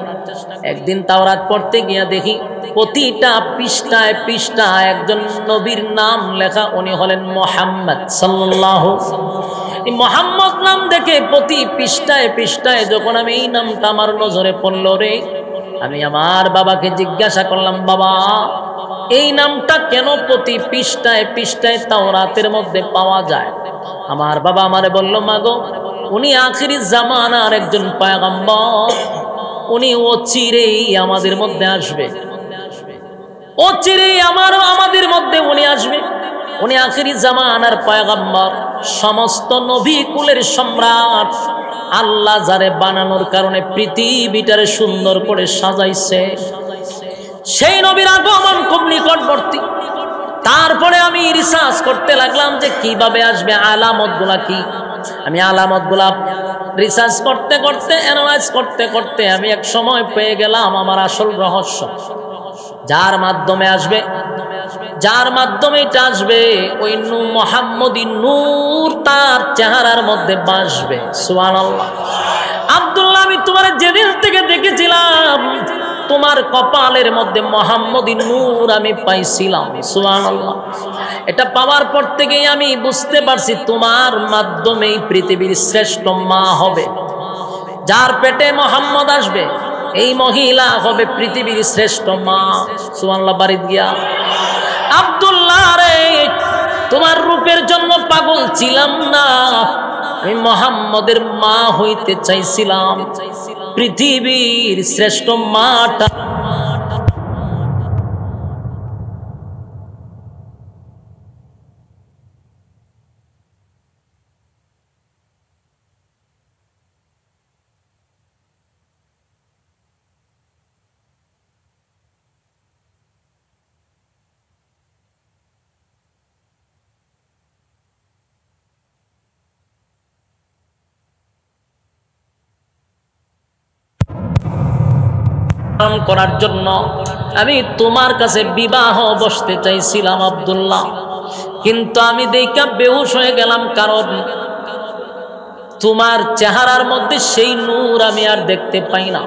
একদিন তাওরাত পড়তে গিয়া দেখি প্রতিটা পৃষ্ঠায় পৃষ্ঠায় একজন নবীর নাম লেখা, উনি হলেন মুহাম্মদ সাল্লাল্লাহু। এই মুহাম্মদ নাম দেখে প্রতি পৃষ্ঠায় পৃষ্ঠায় যখন আমি এই নামটা আমার নজরে পড়ল রে, আমি আমার বাবাকে জিজ্ঞাসা করলাম, বাবা এই নামটা কেন প্রতি পৃষ্ঠায় পৃষ্ঠায় তাওরাতের মধ্যে পাওয়া যায়? আমার বাবা আমারে বলল, মাগো উনি আখিরি জামানার একজন পয়গম্বর, উনি অচিরেই আমাদের মধ্যে আসবে, অচিরেই আমাদের মধ্যে উনি আসবে, উনি আখিরি জামানার পয়গম্বর। সমস্ত নবী কুলের সম্রাট আল্লাহ যারে বানানোর কারণে পৃথিবীটারে সুন্দর করে সাজাইছে, সেই নবীর আগমন খুব নিকটবর্তী। তারপরে আমি রিসার্চ করতে লাগলাম যে কিভাবে আসবে, আলামতগুলা কি। আমি আলামতগুলা রিসার্চ করতে করতে, অ্যানালাইজ করতে করতে আমি এক সময় পেয়ে গেলাম আমার আসল রহস্য। যার মাধ্যমে আসবে, যার মাধ্যমে এটা আসবে, ওই মুহাম্মদী নূর তার চেহারার মধ্যে বাসবে। সুবহানাল্লাহ। আব্দুল্লাহ, আমি তোমার যেদিন থেকে দেখেছিলাম তোমার কপালের মধ্যে মুহাম্মদী নূর আমি পাইছিলাম। সুবহানাল্লাহ। এটা পাওয়ার পর থেকেই আমি বুঝতে পারছি তোমার মাধ্যমেই পৃথিবীর শ্রেষ্ঠ মা হবে। যার পেটে মুহাম্মদ আসবে, এই মহিলা হবে পৃথিবীর শ্রেষ্ঠ মা। সুবহানাল্লাহ। বাড়িতে গিয়া আব্দুল্লাহ রে, তোমার রূপের জন্য পাগল ছিলাম না, আমি মুহাম্মদের মা হইতে চাইছিলাম। পৃথিবীর শ্রেষ্ঠ মাটা করার জন্য আমি তোমার কাছে বিবাহ বসতে চাইছিলাম আব্দুল্লাহ, কিন্তু আমি দেখা বেহুশ হয়ে গেলাম, কারণ তোমার চেহারার মধ্যে সেই নূর আমি আর দেখতে পাই না।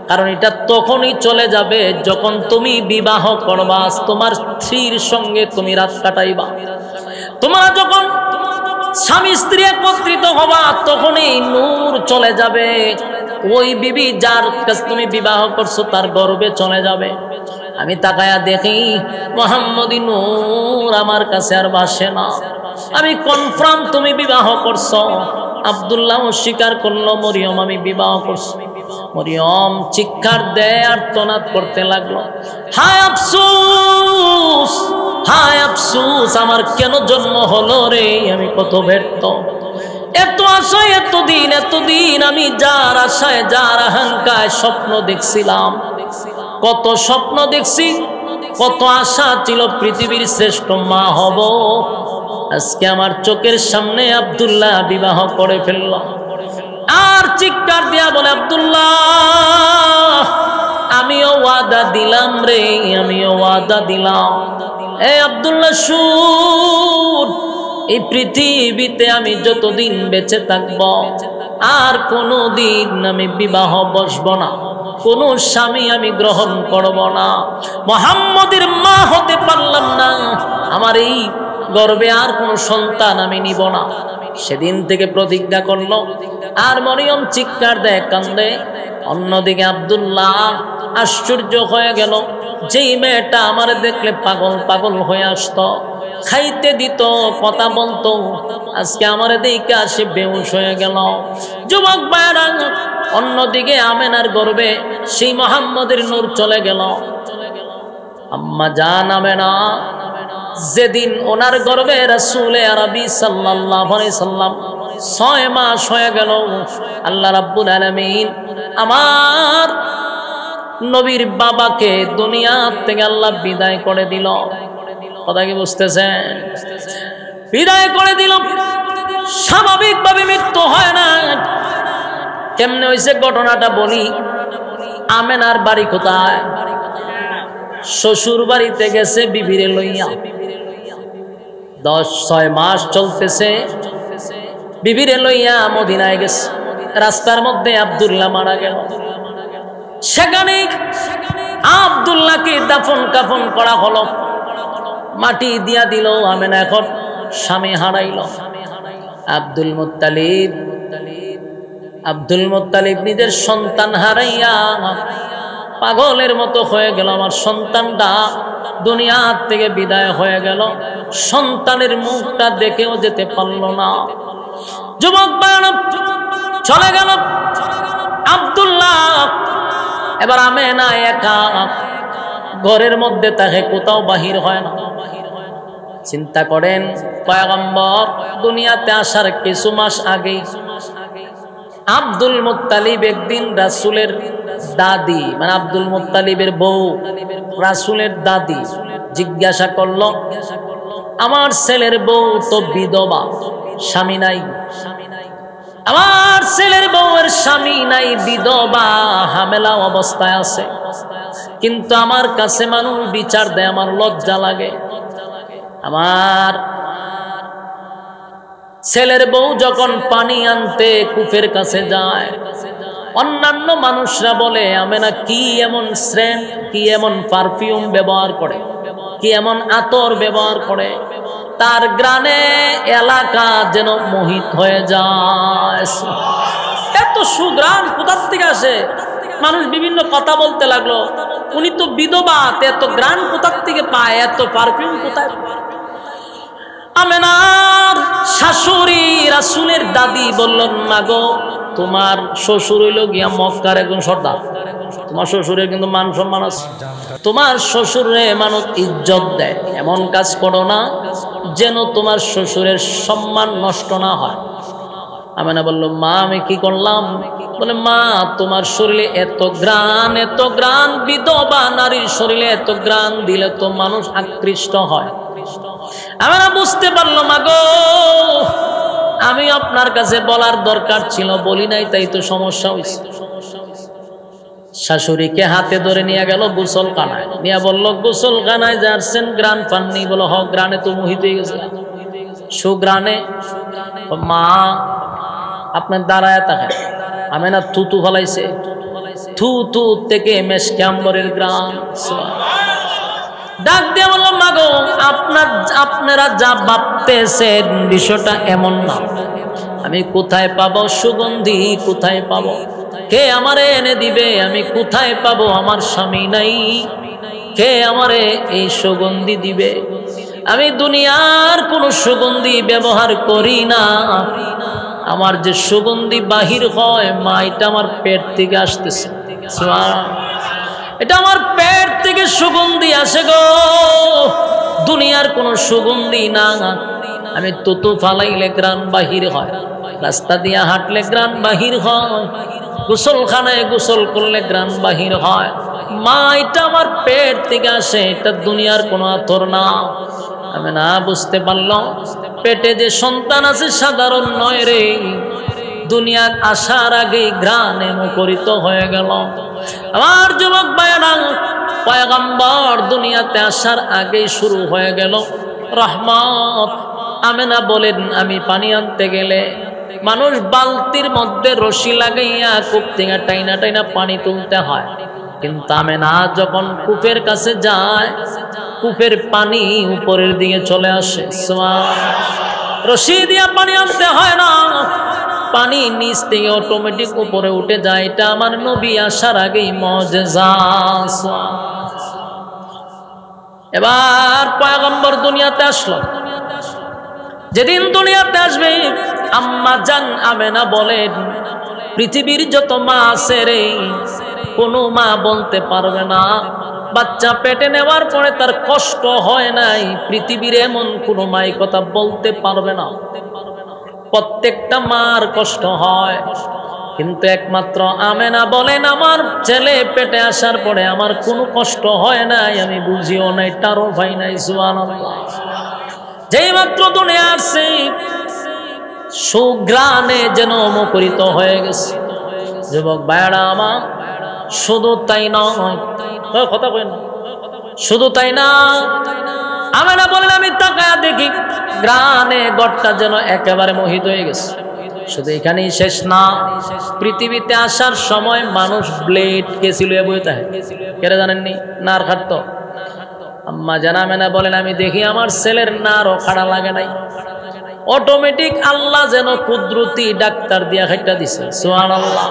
কারণ এটা তখনই চলে যাবে যখন তুমি বিবাহ করবা, তোমার স্ত্রীর সঙ্গে তুমি রাত কাটাইবা। তোমরা যখন স্বামী স্ত্রী একত্রিত হবা, তখনই নূর চলে যাবে। ওই বিবি যার কাছে তুমি বিবাহ করছো তার গর্বে চলে যাবে। আমি তাকায়া দেখি মুহাম্মদী নূর আমার কাছে আর বাসে না। আমি কনফার্ম তুমি বিবাহ করছো। আব্দুল্লাহ স্বীকার করলো, মরিয়ম আমি বিবাহ করছি। মরিয়ম চিৎকার দেয় আর তনাদ করতে লাগলো, হায় আফসোস, হায় আফসোস, আমার কেন জন্ম হলো রে, আমি কত ব্যর্থ। এত আশায় এতদিন আমি যার আশায় যার আকাঙ্ক্ষায় স্বপ্ন দেখছিলাম, কত স্বপ্ন দেখছি, কত আশা ছিল পৃথিবীর শ্রেষ্ঠ মা হব। আজকে আমার চোখের সামনে আব্দুল্লাহ বিবাহ করে ফেলল। আর চিৎকার দিয়া বলে, আব্দুল্লাহ আমিও ওয়াদা দিলাম রে, আমিও ওয়াদা দিলাম। এ আব্দুল্লাহ শুন, এই পৃথিবীতে আমি যতদিন বেঁচে থাকব আর কোনদিন আমি বিবাহ বসব না, কোন স্বামী আমি গ্রহণ করব না। মুহাম্মদের মা হতে পারলাম না, আমার এই গর্বে আর কোন সন্তান আমি নিব না। সেদিন থেকে প্রতিজ্ঞা করলো। আর মরিয়ম চিৎকার দেয়, কান্দে। অন্যদিকে আব্দুল্লাহ আশ্চর্য হয়ে গেল, যেই মেয়েটা আমার দেখলে পাগল পাগল হয়ে আসতো, খাইতে দিত, কথা বলতো, আজকে আমার দেখে আসে বেহুশ হয়ে গেল। যুবক ভাইরা, অন্যদিকে আমেনার গর্বে সেই মুহাম্মদের নূর চলে গেল। আম্মা জান আমেনা যেদিন ওনার গর্বে রাসূলে আরবি সাল্লাল্লাহু আলাইহি সাল্লাম 6 মাস হয়ে গেল, আল্লাহ রাব্বুল আলামিন আমার নবীর বাবাকে দুনিয়া থেকে আল্লাহ বিদায় করে দিল। কথা কি বুঝতেছেন? বিদায় করে দিল। স্বাভাবিকভাবে মৃত্যু হয় না। কেমনে হয়েছে ঘটনাটা বলি। আমেনার বাড়ি কোথায়? শ্বশুর বাড়িতে গেছে বিবিরে লইয়া। 6 মাস চলতেছে, বিবিরে লইয়া মদিনায় গেছে। রাস্তার মধ্যে আব্দুল্লাহ মারা গেল। সেখানে আব্দুল্লাহকে দাফন কাফন করা হলো, মাটি দিয়া দিল। আমেনা এখন স্বামী হারাইল। আব্দুল মুত্তালিব নিজের সন্তান হারাইয়া পাগলের মতো হয়ে গেল। আমার সন্তানটা দুনিয়া থেকে বিদায় হয়ে গেল, সন্তানের মুখটা দেখেও যেতে পারল না। যুবক চলে গেল আব্দুল্লাহ। এবার আমেনা একা ঘরের মধ্যে, তাকে কোথাও বাহির হয় না। চিন্তা করেন, পয়গম্বর দুনিয়াতে আসার কিছু মাস আগে আব্দুল মুত্তালিব একদিন রাসূলের দাদি, মানে আব্দুল মুত্তালিবের বউ রাসূলের দাদি জিজ্ঞাসা করলো, আমার ছেলের বউ তো বিধবা, স্বামী নাই, আমার ছেলের বউয়ের স্বামী নাই, বিধবা, হামেলা অবস্থায় আছে, কিন্তু আমার কাছে মানুষ বিচার দেয়, আমার লজ্জা লাগে। আমার ছেলের বউ যখন পানি আনতে কূপের কাছে যায়, অন্যান্য মানুষরা বলে আমেনা কি এমন সেন্ট, কি এমন পারফিউম ব্যবহার করে, কি এমন আতর ব্যবহার করে, তার গ্রানে এলাকা যেন মোহিত হয়ে যায়। এত সুগ্রাণ কোথার থেকে আসে? মানুষ বিভিন্ন কথা বলতে লাগলো, উনি তো বিধবা, এত গ্রাণ কোথার থেকে পায়, এত পারফিউম কোথায়? আমেনার শাশুড়ি রাসূলের দাদি বললেন, মাগো তোমার শ্বশুর হইল গিয়া মক্কার একজন সর্দার, তোমার শ্বশুরের কিন্তু মান সম্মান আছে, তোমার শ্বশুরে মানুষ ইজ্জত দেয়, এমন কাজ করো না যেন তোমার শ্বশুরের সম্মান নষ্ট না হয়। আমেনা বলল, মা আমি কি করলাম? বলে, মা তোমার শরীরে এত গ্রাণ, বিধবা নারীর শরীরে এত গ্রাণ দিলে তো মানুষ আকৃষ্ট হয়। আমেনা বুঝতে পারলো, মাগো আমি আপনার কাছে বলার দরকার ছিল, বলি নাই, তাই তো সমস্যা হয়েছে। শাশুড়িকে হাতে ধরে নিয়ে গেল গোসলখানায়, নিয়ে বলল, গোসলখানায় যাচ্ছেন, গ্রান পাননি? বলো, হ, গ্রানে তো মোহিত হয়ে গেছে, সুগ্রানে। মা আপনার দাঁড়ায় থাকেন। আমেনা থুতু ফলাইছে, থুতু থেকে মেশকে আম্বরের গ্রান। ডাক দিয়ে বললাম, মাগো আপনারা যা ভাবতেছেন বিষয়টা এমন না, আমি কোথায় পাবো সুগন্ধি, কোথায় পাবো, কে আমারে এনে দিবে, আমি কোথায় পাবো, আমার স্বামী নাই, কে আমারে এই সুগন্ধি দিবে? আমি দুনিয়ার কোনো সুগন্ধি ব্যবহার করি না, আমার যে সুগন্ধি বাহির হয় মা, এটা আমার পেট থেকে আসতেছে, এটা আমার পেট থেকে সুগন্ধি আসে গো, দুনিয়ার কোনো সুগন্ধি না। আমি তুতু ফালাইলে গ্রান বাহির হয়, রাস্তা দিয়ে হাঁটলে গ্রান বাহির হয়, গোসলখানায় গোসল করলে গ্রান বাহির হয়, মা এটা আমার পেট থেকে আসে, এটা দুনিয়ার কোনো আতর না। আমি না বুঝতে পারলাম, পেটে যে সন্তান আছে সাধারণ নয় রে, দুনিয়ার আসার আগেই ঘ্রাণে মুখরিত হয়ে গেল। আমার যুবক ভাইয়েরা, পয়গম্বর দুনিয়াতে আসার আগেই শুরু হয়ে গেল রহমত। আমেনা বলেন, আমি পানি আনতে গেলে মানুষ বালতির মধ্যে রশি লাগাইয়া কূপ থেকে টাইনা টাইনা পানি তুলতে হয়, কিন্তু আমেনা যখন কূপের কাছে যায়, কূপের পানি উপরের দিকে চলে আসে। রশি দিয়া পানি আনতে হয় না, পানি নিচ থেকে অটোমেটিক উপরে উঠে যায়। এটা আমার নবী আসার আগেই মুজিজা। এবার পয়গম্বর দুনিয়াতে আসলো। যেদিন দুনিয়াতে আসবে, আম্মা জান আমেনা বলেন, পৃথিবীর যত মা আছে রে, কোনো মা বলতে পারবে না বাচ্চা পেটে নেওয়ার পরে তার কষ্ট হয় নাই, পৃথিবীর এমন কোনো মাই কথা বলতে পারবে না। প্রত্যেকটা মার কষ্ট হয়, কিন্তু একমাত্র আমেনা বলেন, আমার ছেলে পেটে আসার পরে আমার কোনো কষ্ট হয় নাই, আমি বুঝিও নাই, তারও ভাই নাই। সুবহানাল্লাহ। যেই মাত্র দুনিয়া আসছে, সুগ্রাণে যেন মুখরিত হয়ে গেছে। যুবক ভাইরা আমার, শুধু তাই নয়, কথা কই না, শুধু তাই না, আমেনা বলেন, আমি তাকায়া দেখি গ্রানে গড়টা যেন একেবারে মোহিত হয়ে গেছে। শুধু এখানেই শেষ না, পৃথিবীতে আসার সময় মানুষ ব্লেড কেছিল বইতে, কেন জানেননি? নার খাটত। আম্মা জানা আমেনা বলেন, আমি দেখি আমার ছেলের নারও খাড়া লাগে নাই, অটোমেটিক আল্লাহ যেন কুদরতি ডাক্তার দিয়া খাইটা দিছে। সুবহানাল্লাহ।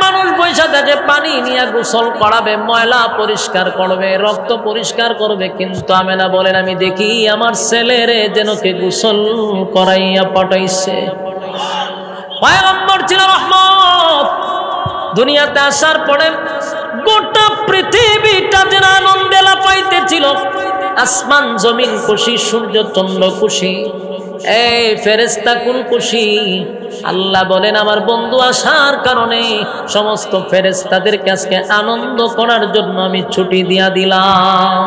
মানুষ পয়সা থেকে পানি নিয়ে গোসল করাবে, ময়লা পরিষ্কার করবে, রক্ত পরিষ্কার করবে, কিন্তু আমেনা বলেন, আমি দেখি আমার ছেলেরে যেন কে গোসল করাইয়া পাঠাইছে। পয়গম্বর ছিল রহমত। দুনিয়াতে আসার পরে গোটা পৃথিবীটা যেন আনন্দে লাফাইতেছিল। আসমান জমিন খুশি, সূর্য চন্দ্র খুশি, এই ফেরেশতা কুল খুশি। আল্লাহ বলেন আমার বন্ধু আসার কারণে সমস্ত ফেরেশতাদেরকে আজকে আনন্দ করার জন্য আমি ছুটি দিয়া দিলাম।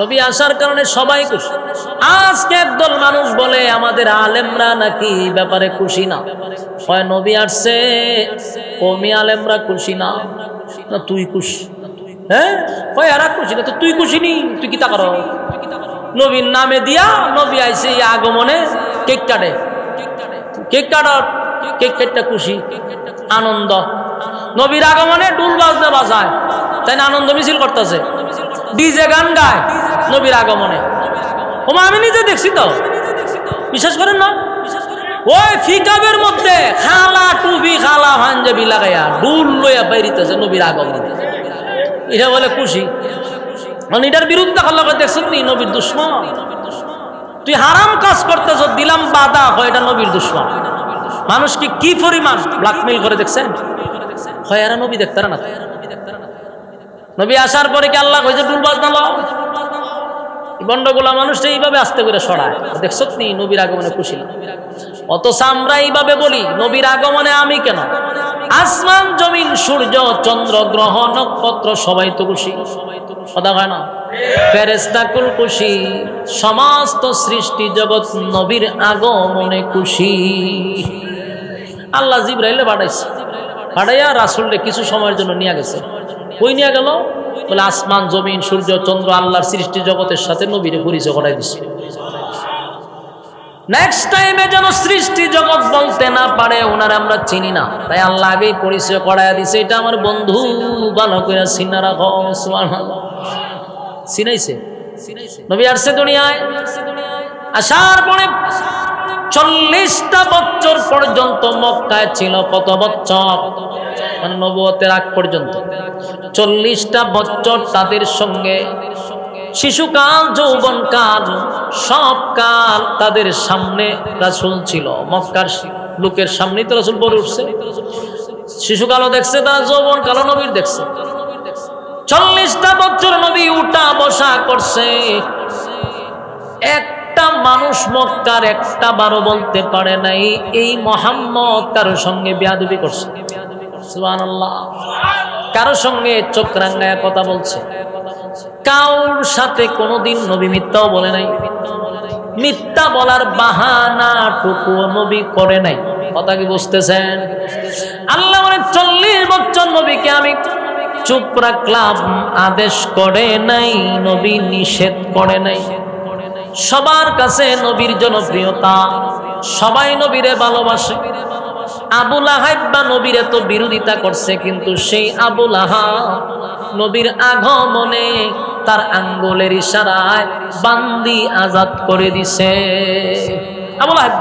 নবী আসার কারণে সবাই খুশি। আজকে একদল মানুষ বলে আমাদের আলেমরা নাকি ব্যাপারে খুশি না। হয় নবী আসছে কওমি আলেমরা খুশি না, না তুই খুশি? হ্যাঁ হয় আর খুশি না তো তুই খুশি নি? তুই কি তা করো? নবীর নামে দিয়া নবী আইছে এই আগমনে কেক কাটে, কেক কাটার কেক কেটটা খুশি আনন্দ। নবীর আগমনে ডুল বাজনা বাজায়, তাই না? আনন্দ মিছিল করতেছে, ডিজে গান গায় নবীর আগমনে। ওমা আমি নিজে দেখছি তো, বিশ্বাস করেন না? ওই ফিকাবের মধ্যে খালা টুপি খালা পাঞ্জাবি লাগাইয়া ডুল লইয়া বাইরিতেছে নবীর আগমনে, এটা বলে খুশি। মানে এটার বিরুদ্ধে আল্লাহ দেখছেন নি নবীর দুশ্মন। তুই হারাম কাজ করতেছ, দিলাম বাধা, হয় এটা নবীর দুশ্মন। মানুষকে কি পরিমাণ ব্ল্যাকমেইল করে দেখছেন? হয় এরা নবী দেখতারা না। নবী আসার পরে কি আল্লাহ কইছে ডুল বাজনা? বন্ডগোলা মানুষটা এইভাবে আস্তে করে সরায়, দেখছত নি নবীর আগমনে খুশি না। অথচ আমরা এইভাবে বলি নবীর আগমনে আমি কেন? আসমান জমিন সূর্য চন্দ্র গ্রহ নক্ষত্র সবাই তো খুশি, কথা হয় না? ফেরেশতা কুল খুশি, সমস্ত সৃষ্টি জগৎ নবীর আগমনে খুশি। আল্লাহ জিবরাইলে পাঠাইছে, পাঠাইয়া রাসূলকে কিছু সময়ের জন্য নিয়ে গেছে। কই নিয়ে গেল? বলে আসমান জমিন সূর্য চন্দ্র আল্লাহর সৃষ্টি জগতের সাথে নবীরে পরিচয় করাই দিছে। নেক্সট টাইমে যেন সৃষ্টি জগৎ বলতে না পারে ওনারা আমরা চিনি না, তাই আল্লাহ আগেই পরিচয় করাইয়া দিছে। এটা আমার বন্ধু, ভালো করে চিনা রাখো। সুবহানাল্লাহ। চিনাইছে নবী আসছে দুনিয়ায়, আসার পরে 40টা বছর পর্যন্ত মক্কায় ছিল। কত বছর? মানে নবুয়তের আগ পর্যন্ত 40টা বছর তাদের সঙ্গে শিশুকাল যৌবনকাল সব কাল তাদের সামনে রাসূল ছিল। মক্কার লোকের সামনেই তো রাসূল বড় উঠছে, শিশুকালও দেখছে, তারা যৌবনকালও নবীর দেখছে। 40টা বছর নবী উঠা বসা করছে। একটা মানুষ মক্কার একটা বারো বলতে পারে নাই এই মুহাম্মদ কারোর সঙ্গে বেয়াদবি করছে। সুবহানাল্লাহ। কারোর সঙ্গে চোখ রাঙায় কথা বলছে, কাউর সাথে কোনোদিন নবী মিথ্যাও বলে নাই, মিথ্যা বলার বাহানাটুকু নবী করে নাই। কথা কি বুঝতেছেন? আল্লাহ মানে 40 বছর নবীকে আমি চুপ রাখলাম, আদেশ করে নাই, নবী নিষেধ করে নাই। সবার কাছে নবীর জনপ্রিয়তা, সবাই নবীরে ভালোবাসে। আবু লাহাব বা নবীর এত বিরোধিতা করছে, কিন্তু সেই আবু লাহাব নবীর আগমনে তার আঙ্গুলের ইশারায় বান্দি আজাদ করে দিছে। আবু লাহাব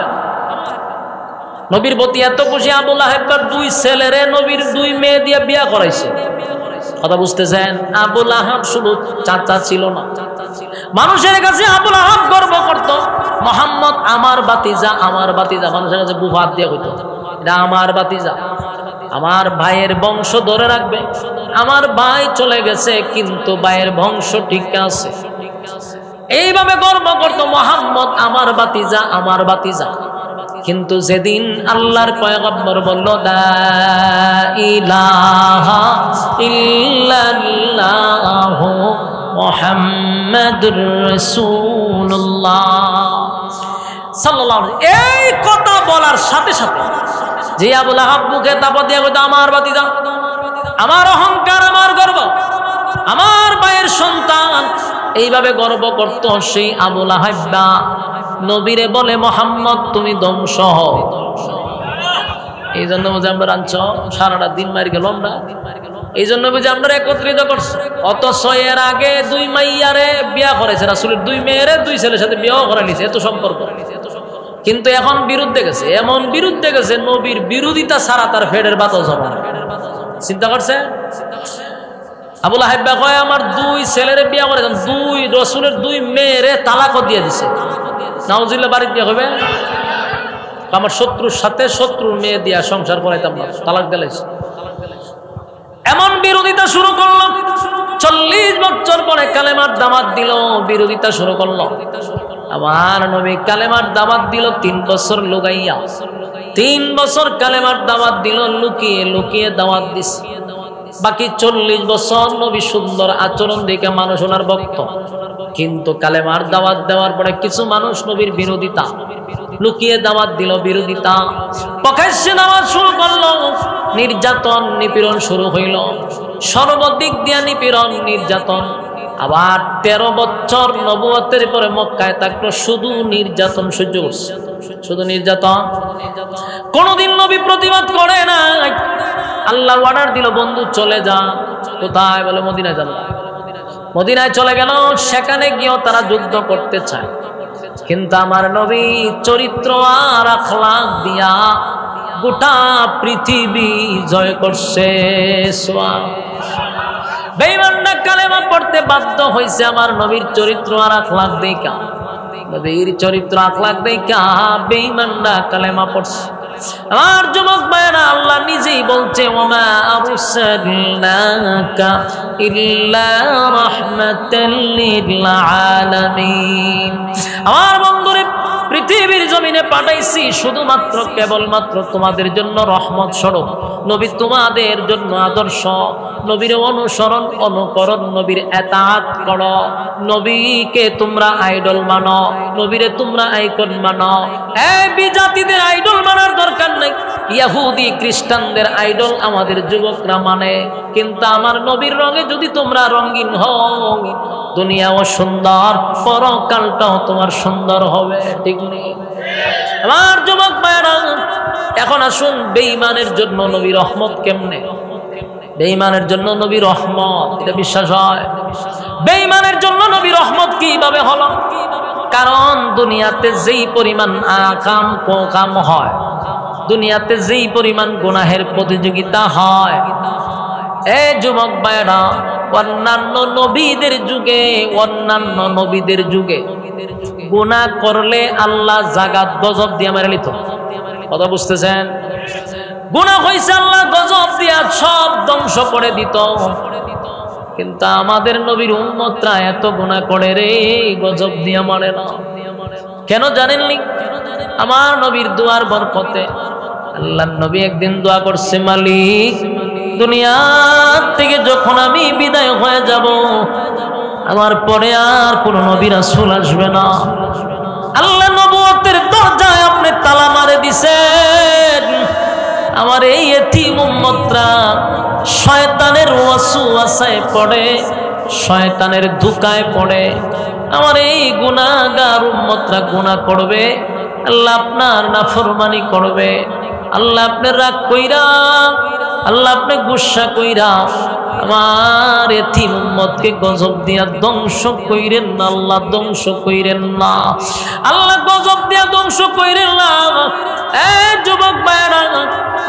নবীর প্রতি এত খুশি, আবু লাহাব 2 ছেলেরে নবীর 2 মেয়ে দিয়ে বিয়া করাইছে। কথা বুঝতেছেন? আবু লাহাব শুধু চাচা ছিল না, মানুষের কাছে আবু লাহাব গর্ব করত, মুহাম্মদ আমার বাতিজা, আমার বাতিজা। মানুষের কাছে বুফাত দিয়ে কইতো এটা আমার বাতিজা, আমার ভাইয়ের বংশ ধরে রাখবে। আমার ভাই চলে গেছে কিন্তু ভাইয়ের বংশ ঠিক আছে। এইভাবে গর্ব করত, মুহাম্মদ আমার বাতিজা, আমার বাতিজা। কিন্তু যেদিন আল্লাহর পয়গম্বর বলল লা ইলাহা ইল্লাল্লাহু মুহাম্মাদুর রাসূলুল্লাহ সাল্লাল্লাহু আলাইহি, এই কথা বলার সাথে সাথে যে আবু লাহাব মুখে তাপা দিয়ে কইতো আমার বাতিজা, আমার অহংকার, আমার গর্ব, আমার ভাইয়ের সন্তান, এইভাবে গর্ব করত সেই আবু লাহাব নবীরে বলে মুহাম্মদ তুমি ধ্বংস হও। এই জন্য বুঝে আমরা রাঞ্চ সারাটা দিন মার গেল আমরা, এই জন্য বুঝে আমরা একত্রিত করছি। অথচ এর আগে 2 মাইয়ারে বিয়া করেছে রাসূলের, 2 মেয়েরে 2 ছেলের সাথে বিয়াও করে নিছে, এত সম্পর্ক। কিন্তু এখন বিরুদ্ধে গেছে, এমন বিরুদ্ধে গেছে নবীর বিরোধিতা ছাড়া তার ফেডের বাতাস হবে না। চিন্তা করছে? আবু লাহাব কয় আমার 2 ছেলেরে বিয়া করে, 2 রাসূলের 2 মেয়েরে তালাকও দিয়ে দিছে। নাউজুবিল্লাহ, বাড়ি দিয়ে হবে আমার শত্রুর সাথে শত্রুর মেয়ে দিয়া সংসার করাইতাম না, তালাক দিলাইছে। এমন বিরোধিতা শুরু করলো, 40 বছর পরে কালেমার দাওয়াত দিল, বিরোধিতা শুরু করলো। আমার নবী কালেমার দাওয়াত দিল 3 বছর লুকাইয়া, 3 বছর কালেমার দাওয়াত দিল লুকিয়ে লুকিয়ে দাওয়াত দিস। বাকি 40 বছর নবী সুন্দর আচরণ দেখে মানুষ ওনার ভক্ত। কিন্তু কালেমার দাওয়াত দেওয়ার পরে কিছু মানুষ নবীর বিরোধিতা, লুকিয়ে দাওয়াত দিল বিরোধিতা, প্রকাশ্যে দাওয়াত শুরু করলো, নির্যাতন নিপীড়ন শুরু হইল, সর্বদিক দিয়া নিপীড়ন নির্যাতন। আবার 13 বছর নবুয়তের পরে মক্কায় থাকলো, শুধু নির্যাতন সহ্য করছে, শুধু নির্যাতন। কোনদিন নবী প্রতিবাদ করে নাই। আল্লাহ অর্ডার দিল, বন্ধু চলে যা। কোথায়? বলে মদিনায় যাবো। মদিনায় চলে গেল, সেখানে গিয়েও তারা যুদ্ধ করতে চায়। কিন্তু আমার নবী চরিত্র আর আখলাক দিয়া গোটা পৃথিবী জয় করছে। বেঈমানরা কালেমা পড়তে বাধ্য হয়েছে আমার নবীর চরিত্র আর আখলাক দেখা। নবীর চরিত্র আখলাক দেখা বেঈমানরা কালেমা পড়ছে। আমার যুবক ভাইরা, আল্লাহ নিজেই বলছে, ওমা আরসালনাকা ইল্লা রাহমাতাল লিল আলামিন। আমার বন্ধুরে, পৃথিবীর জমিনে পাঠাইছি শুধুমাত্র কেবলমাত্র তোমাদের জন্য রহমত স্বরূপ। নবী তোমাদের জন্য আদর্শ। নবীর অনুসরণ অনুকরণ, নবীর এতাআত করো। নবীকে তোমরা আইডল মানো, নবীরে তোমরা আইকন মানো। এই বিজাতিদের আইডল মানার দরকার নাই। ইহুদি খ্রিস্টানদের আইডল আমাদের যুবকরা মানে। কিন্তু আমার নবীর রঙে যদি তোমরা রঙিন হও, দুনিয়াও সুন্দর, পরকালটাও তোমার সুন্দর হবে। ঠিক নেই? আমার যুবক ভাইরা, এখন আসুন, বেঈমানের জন্য নবী রহমত কেমনে? বেঈমানের জন্য নবী রহমত, এটা বিশ্বাস হয়? বেঈমানের জন্য নবী রহমত কিভাবে হলো? কারণ দুনিয়াতে যেই পরিমাণ আকাম কোকাম হয়, দুনিয়াতে যেই পরিমাণ গুনাহের প্রতিযোগিতা হয়, এ যুবক ভাইরা, অন্যান্য নবীদের যুগে, অন্যান্য নবীদের যুগে গুনাহ করলে আল্লাহ জাগাত গজব দিয়ে মেরে নিত। কথা বুঝতেছেন? গুনাহ হইছে, আল্লাহ গজব দিয়া সব ধ্বংস করে দিত। কিন্তু আমাদের নবীর উম্মতরা এত গুনাহ করে রে, গজব দিয়া মারে না। কেন জানেননি? আমার নবীর দুয়ার বরকতে। আল্লাহর নবী একদিন দোয়া করছে, মালিক, দুনিয়া থেকে যখন আমি বিদায় হয়ে যাব, আমার পরে আর কোন নবী রাসূল আসবে না। আল্লাহ নবুয়তের দরজায় আপনি তালা মারে দিছেন। আমার এই এতিম উম্মতরা শয়তানের ওয়াসওয়াসায় পড়ে, শয়তানের ধোঁকায় পড়ে। আমার এই গুনাহগার উম্মতরা গুনাহ করবে, আল্লাহ আপনার নাফরমানি করবে। আল্লাহ আপনি রাগ কইরা, আল্লাহ আপনি গুসা কইরা আমার এতিম উম্মতকে গজব দিয়া ধ্বংস কইরেন না। আল্লাহ ধ্বংস কইরেন না, আল্লাহ গজব দিয়া ধ্বংস কইরেন না। এই যুবক ভাইরা,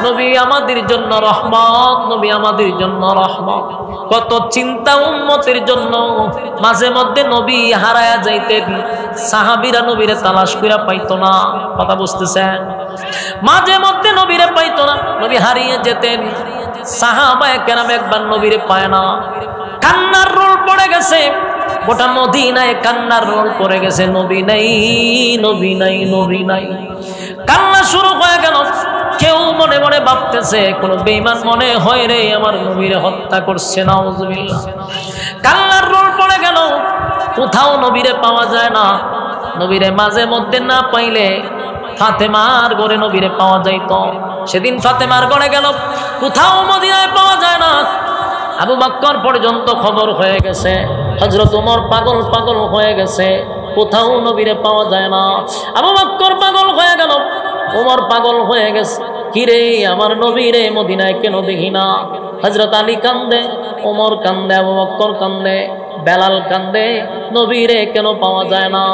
নবী আমাদের জন্য রহমত, নবী আমাদের জন্য রহমত। কত চিন্তা উম্মতের জন্য। মাঝে মধ্যে নবী হারায়া যাইতেন, সাহাবীরা নবীরে তালাশ কইরা পাইতো না। কথা বুঝতেছেন? মাঝে মধ্যে নবীরে পাইতো না, নবী হারিয়ে যেতেন। সাহাবায়ে কেরাম একবার নবীরে পায় না, কান্নার রোল পড়ে গেছে। গোটা মদিনায় কান্নার রোল পড়ে গেছে, নবী নাই, নবী নাই, নবী নাই। কান্না শুরু হয়ে গেল। কেউ মনে মনে ভাবতেছে, কোন বেঈমান মনে হয় রে আমার নবীরে হত্যা করছে, নাউজুবিল্লাহ। কান্নার রোল পড়ে গেল, কোথাও নবীরে পাওয়া যায় না। নবীরে মাঝে মধ্যে না পাইলে ফাতেমার ঘরে নবীরে পাওয়া যাইত। সেদিন ফাতেমার ঘরে গেল, কোথাও মদিনায় পাওয়া যায় না। আবু বকর পর্যন্ত খবর হয়ে গেছে, হযরত ওমর পাগল পাগল হয়ে গেছে, কোথাও নবীরে পাওয়া যায় না। আবু বকর পাগল হয়ে গেল, ওমর পাগল হয়ে গেছে, কিরে আমার নবীরে মদিনায় কেন দেখি না? হযরত আলী কান্দে, ওমর কান্দে, আবু বকর কান্দে, বেলাল কান্দে, নবীরে কেন পাওয়া যায় না?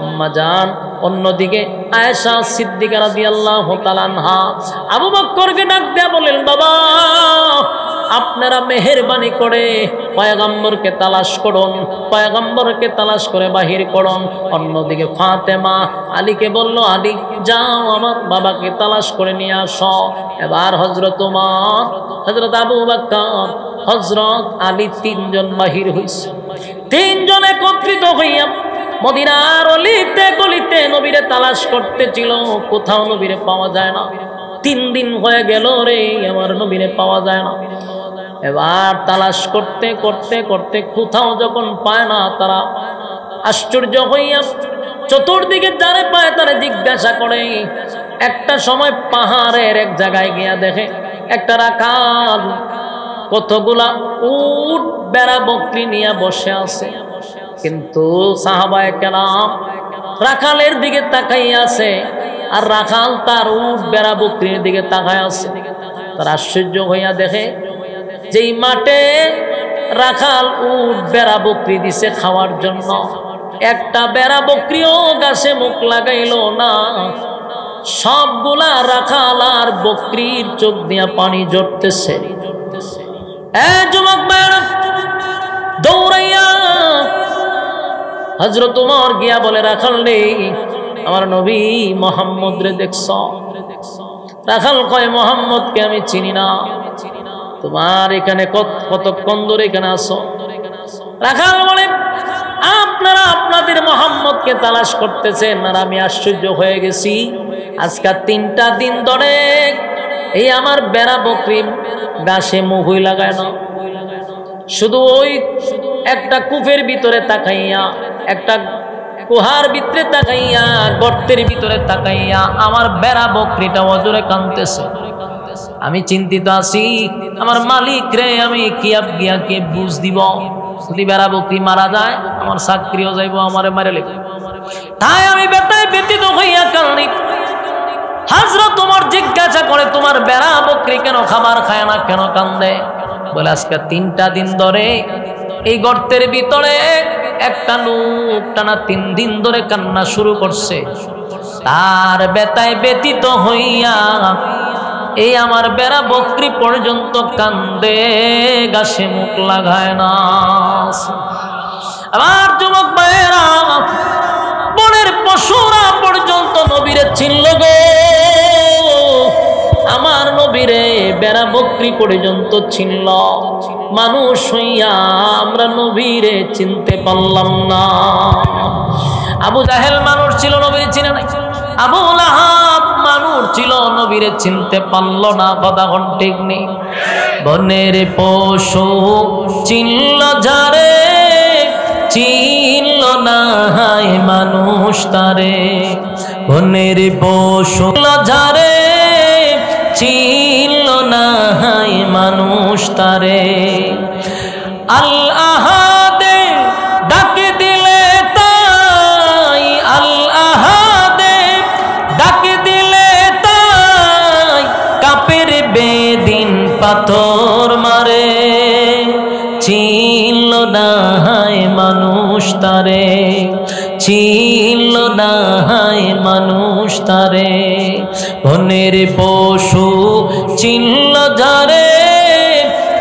আম্মা জান। অন্যদিকে আয়েশা সিদ্দিকা রাদিয়াল্লাহু তাআলা আনহা আবু বকরকে ডাক দেয়া বলেন, বাবা আপনারা মেহেরবানি করে পয়গম্বরকে তালাশ করুন, পয়গম্বরকে তালাশ করে বাহির করুন। অন্যদিকে ফাতেমা আলীকে বলল, আলী যাও আমার বাবাকে তালাশ করে নিয়ে আসো। এবার হযরত ওমর, হযরত আবু বকর, হযরত আলী তিনজন বাহির হইছে। তিনজন একত্রিত হইয়া মদিনার অলিতে গলিতে নবীরে তালাশ করতেছিল, কোথাও নবীরে পাওয়া যায় না। 3 দিন হয়ে গেল রে, আমার নবীরে পাওয়া যায় না। এবার তালাশ করতে করতে করতে কোথাও যখন পায় না, তারা আশ্চর্য হইয়া চতুর্দিকে যারে পায় তারা জিজ্ঞাসা করে। একটা সময় পাহাড়ের এক জায়গায় গিয়া দেখে একটা রাখাল কতগুলা উট বেড়া বকরি নিয়ে বসে আছে, কিন্তু সাহাবায়ে কেরাম রাখালের দিকে তাকাইয়া আছে, আর রাখাল তার উট বেড়া বকরির দিকে তাকায় আছে। তার আশ্চর্য হইয়া দেখে যেই মাঠে রাখাল উট বেড়া বকরি দিছে খাওয়ার জন্য, একটা বেড়া বকরিও গাছে মুখ লাগাইল না। সবগুলা রাখাল আর বকরির চোখ দিয়া পানি ঝরতেছে। যুবক ভাইরা দৌড়াইয়া হযরত ওমর গিয়া বলে, রাখাল রে, আমার নবী মুহাম্মদ রে দেখছ? রাখাল কয়, মুহাম্মদকে আমি চিনি না। তোমার এখানে কতক্ষণ ধরে এখানে আসো? রাখাল বলে, আপনারা আপনাদের মুহাম্মদকে তালাশ করতেছেন, আর আমি আশ্চর্য হয়ে গেছি। আজকে 3টা দিন ধরে এই আমার বেড়া বকরি গাছে মুহুই লাগায় না, শুধু ওই একটা কূপের ভিতরে তাকাইয়া, একটা কুহার ভিতরে তাকাইয়া, গর্তের ভিতরে তাকাইয়া আমার বেড়া বকরিটা অজরে কাঁদতেছে। আমি চিন্তিত আছি, আমার মালিক রে আমি গিয়া কে বুঝ দিব? যদি বেড়া বকরি মারা যায় আমার চাকরিও যাইব, আমারে মারে লেগে। তাই আমি বেটায় ব্যতীত হইয়া কান্দি। হযরত ওমর জিজ্ঞাসা করে, তোমার বেড়া বকরি কেন খাবার খায় না, কেন কান্দে? বলে, আজকে 3টা দিন ধরে এই গর্তের ভিতরে একটা লোক টানা 3 দিন ধরে কান্না শুরু করছে। তার বেতায় ব্যতীত হইয়া এই আমার বেড়া বকরি পর্যন্ত কান্দে, গাছে মুখ লাগায় না। আমার যুবক ভাইয়েরা, বনের পশুরা পর্যন্ত নবীরে চিনল গো। আমার নবীরে বেড়া বকরি পর্যন্ত চিনল। মানুষ হইয়া আমরা নবীরে চিনতে পারলাম না। আবু জাহেল মানুষ ছিল, নবীরে চিনে নাই। আবু লাহাব মানুষ ছিল, নবীরে চিনতে পারল না। কথা কোন ঠিক নেই। বনের পশু চিনল যারে, চিনল না হায় মানুষ তারে। বনের পশু যারে, চিনল না হায় মানুষ তারে। আল আহাদে ডাকে দিলে তাই, আল আহাদে ডাকে দিলে তাই, কাপের বেদিন পাথর মারে। চিনল না হায় মানুষ তারে, চিনল না হায় মানুষ তারে। বনের পশু চিনল যারে,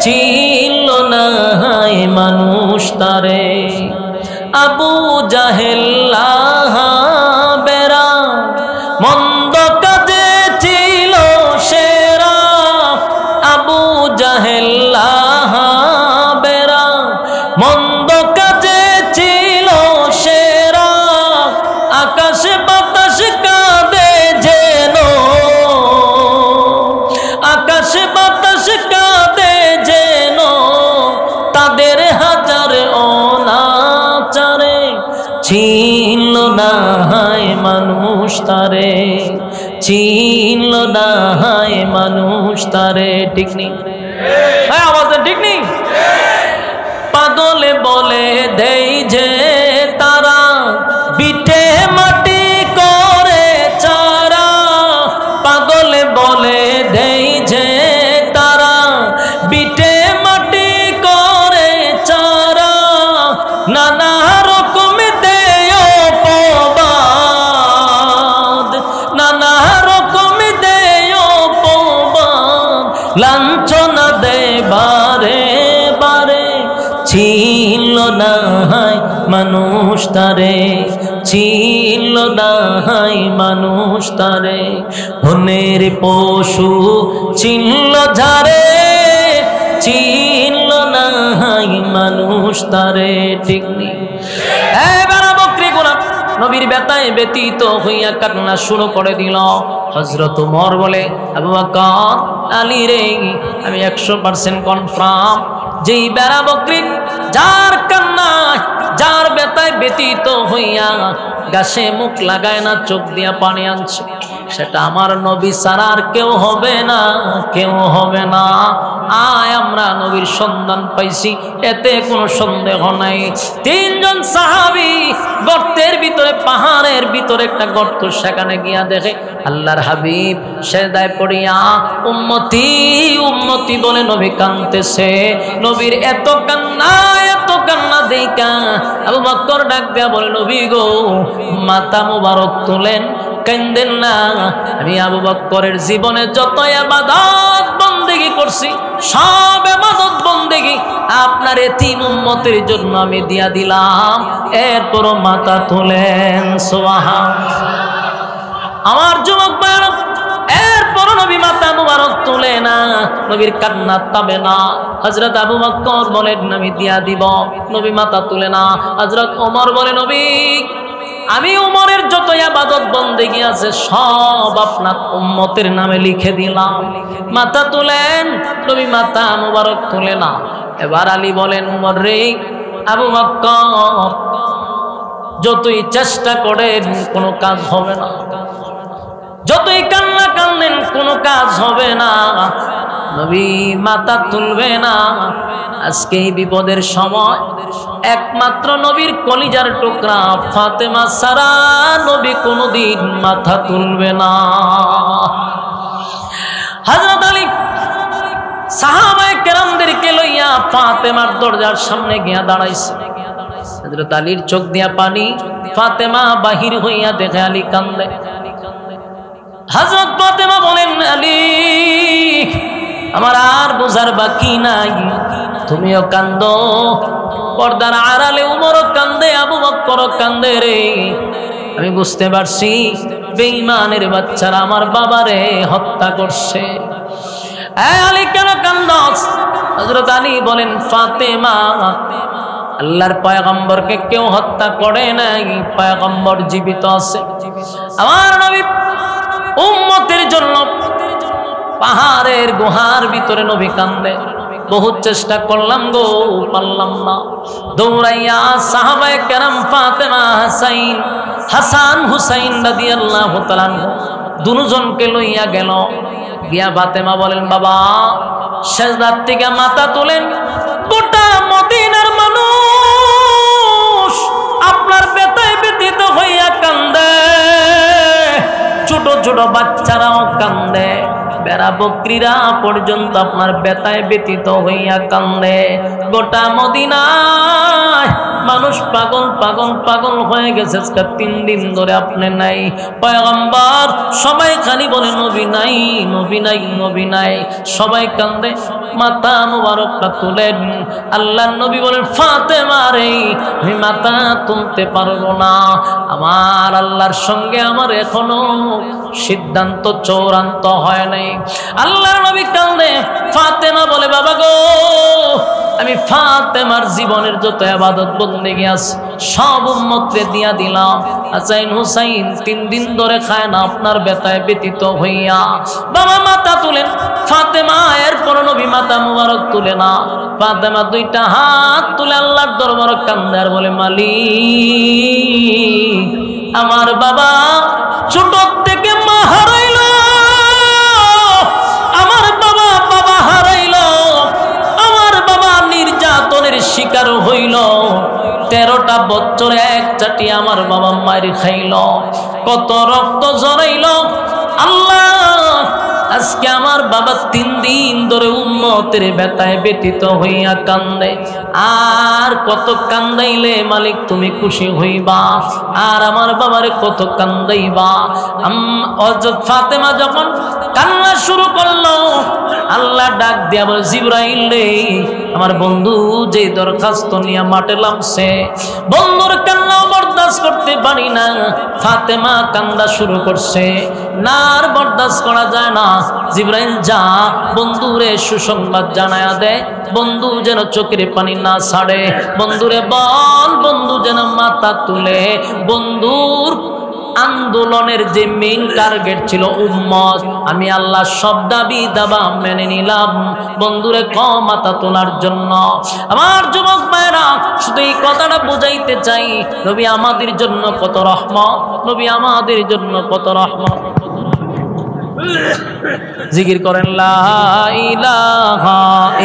চিনল না হায় মানুষ তারে। আবু জাহেল বেরা মন্দ কাজে ছিল সেরা। আবু জাহেল বেরা মন্দ কাজে ছিল সেরা। আকাশ বাতাস কাঁদে যেন, আকাশ বাতাস কাঁদে যেন, তাদের হাজার অনাচারে। চিনল না হায় মানুষ তারে, চিনল না হায় মানুষ তারে। ঠিক নেই? হ্যাঁ, আওয়াজটা ঠিক নেই? পাগলে বলে দেই যে তারা, বিটে মাটি করে চারা। পাগলে বলে দেই যে তারা, বিটে মাটি করে চারা। নানা রকম দেয় অপবাদ, নানা রকম দেয় অপবাদ, লাঞ্ছনা দেয় বারে বারে। চিনল না হায় মানুষ তারে, চিনল না হায় মানুষ তারে। বনের পশু চিনল যারে, চিনল নাই মানুষ তারে ঠিক নেই। এবার বকরি গোলাম নবীর বেতায় ব্যতীত হইয়া কান্না শুরু করে দিল। হযরত ওমর বলে, আবু বকর আলী রে, আমি 100% কনফার্ম যেই বেড়া বকরি যার কান্না যার বেতায় ব্যতীত হইয়া গাছে মুখ লাগায় না, চোখ দিয়া পানি আনছে, সেটা আমার নবী ছাড়া আর কেউ হবে না, কেউ হবে না। আয় আমরা নবীর সন্ধান পাইছি, এতে কোনো সন্দেহ নাই। তিনজন সাহাবী গর্তের ভিতরে, পাহাড়ের ভিতরে একটা গর্ত, সেখানে গিয়া দেখে আল্লাহর হাবিব সেজদায় পড়িয়া উম্মতি উম্মতি বলে নবী কাঁদতেছে। নবীর এত কান্না দেখা আবু বকর ডাক দিয়া বলে, নবী গো, মাথা মুবারক তুলেন, কান্দেন না। আমি আবু বকরের জীবনে যত ইবাদত বন্দেগী করছি, সব ইবাদত বন্দেগী আপনার এতিম উম্মতের জন্য আমি দিয়া দিলাম। এরপরও মাথা তুলেন, সুবহানাল্লাহ। আমার যুবক ভাইরা, এরপর নবী মাথা মুবারক তুলে না, নবীর কান্না থামে না। হযরত আবু বকর বলেন, আমি দিয়া দিব। নবী মাথা তুলে না। হযরত ওমর বলে, নবী আমি ওমরের যত ইবাদত বন্দেগী আছে সব আপনার উম্মতের নামে লিখে দিলাম। মাথা তুলেন। নবী মাথা মুবারক তুলে না। এবার আলী বলেন, ওমর রে, আবু বকর যতই চেষ্টা করেন কোনো কাজ হবে না, যতই কান্না কান্দেন কোনো কাজ হবে না। নবী মাথা তুলবে না। আজকে এই বিপদের সময় একমাত্র নবীর কলিজার টুকরা ফাতেমা ছাড়া নবী কোনোদিন মাথা তুলবে না। হযরত আলী সাহাবায়ে কেরামদেরকে লইয়া ফাতেমার দরজার সামনে গিয়া দাঁড়াইছে। হযরত আলীর চোখ দিয়া পানি। ফাতেমা বাহির হইয়া দেখে আলী কান্দে। হযরত ফাতেমা বলেন, আলী আমার আর বোঝার বাকি নাই, তুমিও কান্দো। পর্দার আড়ালে উমরও কান্দে, আবু বকরও কান্দে রে। আমি বুঝতে পারছি বেঈমানের বাচ্চারা আমার বাবারে হত্যা করছে। আলী কেন কান্দস? হযরত আলী বলেন, ফাতেমা আল্লাহর পয়গম্বরকে কেউ হত্যা করে নাই, পয়গম্বর জীবিত আছে। আমার নবী উম্মতের জন্য পাহাড়ের গুহার ভিতরে নবী কান্দে। বহুত চেষ্টা করলাম গো, পারলাম না। দৌড়াইয়া সাহাবায়ে কেরাম ফাতেমা হাসান হুসাইন রাদিয়াল্লাহু তাআলা দুজনকে লইয়া গেল। গিয়া ফাতেমা বলেন, বাবা সেজদার থেকে মাথা তুলেন। গোটা মদিনার মানুষ আপনার বেতায় ব্যতীত হইয়া কান্দে, ছোট ছোট বাচ্চারাও কান্দে, বেড়া বকরিরা পর্যন্ত আপনার বেতায় ব্যতীত হইয়া কান্দে। গোটা মদিনায় মানুষ পাগল পাগল পাগল হয়ে গেছে। 3 দিন ধরে আপনি নাই, পয়গম্বর সবাই খালি বলে নবী নাই, নবী নাই, নবী নাই, সবাই কান্দে। মাথা মুবারকটা তুলেন। আল্লাহর নবী বলেন, ফাতেমা রে, আমি মাথা তুলতে পারবো না। আমার আল্লাহর সঙ্গে আমার এখনো সিদ্ধান্ত চূড়ান্ত হয় নাই। আল্লাহর নবী কান্দে। ফাতেমা বলে, বাবা গো, আমি ফাতেমার জীবনের যত ইবাদত বন্দেগী আছে সব উম্মতরে দিয়া দিলাম। হাসান হুসাইন 3 দিন ধরে খায় না আপনার বেতায় ব্যতীত হইয়া। বাবা মাথা তুলেন। ফাতেমা এরপর নবী মাথা মুবারক তুলে না। ফাতেমা 2টা হাত তুলে আল্লাহর দরবারে কান্দে আর বলে, মালিক, আমার বাবা ছোট থেকে মা হারাইল, আমার বাবা বাবা হারাইল, আমার বাবা নির্যাতনের শিকার হইল, 13টা বছর এক চাটি আমার বাবা মার খাইল, কত রক্ত ঝরাইল। আল্লাহ, আজকে আমার বাবা 3 দিন ধরে উম্মতের বেতায় ব্যতীত হইয়া কান্দে। আর কত কান্দাইলে মালিক তুমি খুশি হইবা? আর আমার বাবারে কত কান্দাইবা? হযরত ফাতেমা যখন কান্না শুরু করলো, আল্লাহ ডাক দিয়া বলে, জিবরাইল রে, আমার বন্ধু যে দরখাস্ত নিয়ে মাঠে নামছে, বন্ধুর কান্না বরদাস্ত করতে পারি না। ফাতেমা কান্দা শুরু করছে। না আর বরদাস্ত করা যায় না। জিবরাইল যা বন্ধুরে সুসংবাদ জানায়া দে, বন্ধু যেন চোখের পানি না ছাড়ে। বন্ধুরে বল, বন্ধু যেন মাথা তুলে। বন্ধুর আন্দোলনের যে মেইন টার্গেট ছিল উম্মত, আমি আল্লাহ সব দাবি দাবা মেনে নিলাম বন্ধুরে মাথা তোলার জন্য। আমার যুবক ভাইরা, শুধু এই কথাটা বুঝাইতে চাই, নবী আমাদের জন্য কত রহমত, নবী আমাদের জন্য কত রহমত। জিকির করেন লা ইলাহা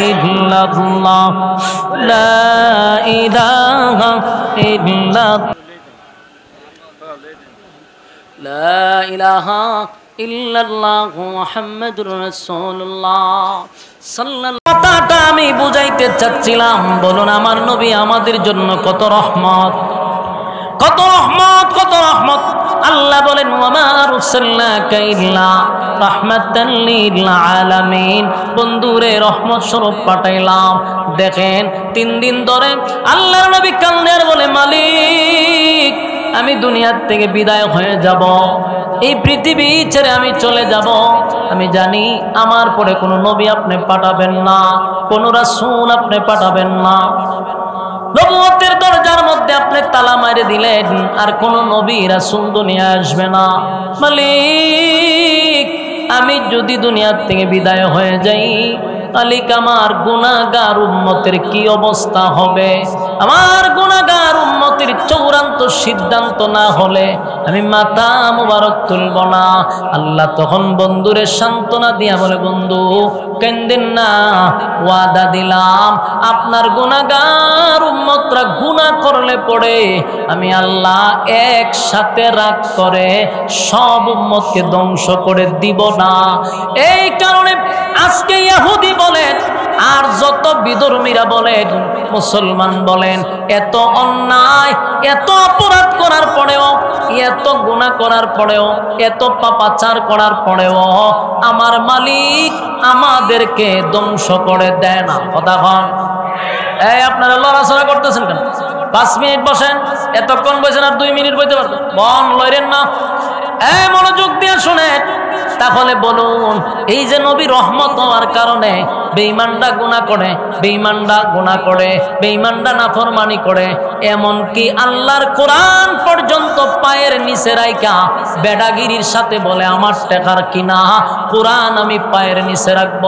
ইল্লাল্লাহ, লা ইলাহা ইল্লাল্লাহ, লা ইলাহা ইল্লাল্লাহ মুহাম্মাদুর রাসূলুল্লাহ সাল্লাল্লাহু। কথাটা আমি বুঝাইতে চাচ্ছিলাম, বলুন আমার নবী আমাদের জন্য কত রহমত, কত রহমত, কত রহমত। আল্লাহ বলেন ওয়ামা আরসালনাকা ইল্লা রাহমাতাল লিল আলামিন, বন্ধুরে রহমত স্বরূপ পাঠাইলাম। দেখেন 3 দিন ধরে আল্লাহর নবী কান্নার বলে, মালিক আমি দুনিয়ার থেকে বিদায় হয়ে যাব, এই পৃথিবী ছেড়ে আমি চলে যাব। আমি জানি আমার পরে কোনো নবী আপনি পাঠাবেন না, কোনো রাসূল আপনি পাঠাবেন না। নবুয়তের দরজার মধ্যে আপনি তালা মারে দিলেন, আর কোন নবী রাসূল দুনিয়ায় আসবে না। মালিক আমি যদি দুনিয়ার থেকে বিদায় হয়ে যাই, মালিক আমার গুনাহগার উম্মতের কি অবস্থা হবে? আমার গুনাহগার উম্মতের চূড়ান্ত সিদ্ধান্ত না হলে আমি মাথা মুবারক তুলব না। আল্লাহ তখন বন্ধুরে সান্ত্বনা দিয়া বলে, বন্ধু কেন্দেন না, ওয়াদা দিলাম আপনার গুনাহগার উম্মতরা গুনাহ করলে পড়ে আমি আল্লাহ একসাথে রাগ করে সব উম্মতকে ধ্বংস করে দিব না। এই কারণে আজকে ইহুদি বলেন আর যত বিধর্মীরা বলেন, মুসলমান বলেন, এত অন্যায়, এত অপরাধ করার পরেও, এত গুনাহ করার পরেও, এত পাপাচার করার পরেও আমার মালিক আমাদেরকে ধ্বংস করে দেয় না। কথা কন, এই আপনারা লড়াচড়া করতেছেন কেন? 5 মিনিট বসেন, এতক্ষণ বসেন আর 2 মিনিট বইতে পারবেন, বন লড়েন না। এই মনোযোগ দিয়ে শুনেন। তাহলে বলুন, এই যে নবী রহমত হওয়ার কারণে বেঈমানরা গুনাহ করে, বেঈমানরা গুনাহ করে, বেঈমানরা নাফরমানি করে, এমনকি আল্লাহর কোরআন পর্যন্ত পায়ের নিচে রাইখা বেডাগিরির সাথে বলে আমার টাকার কিনা কোরআন আমি পায়ের নিচে রাখব।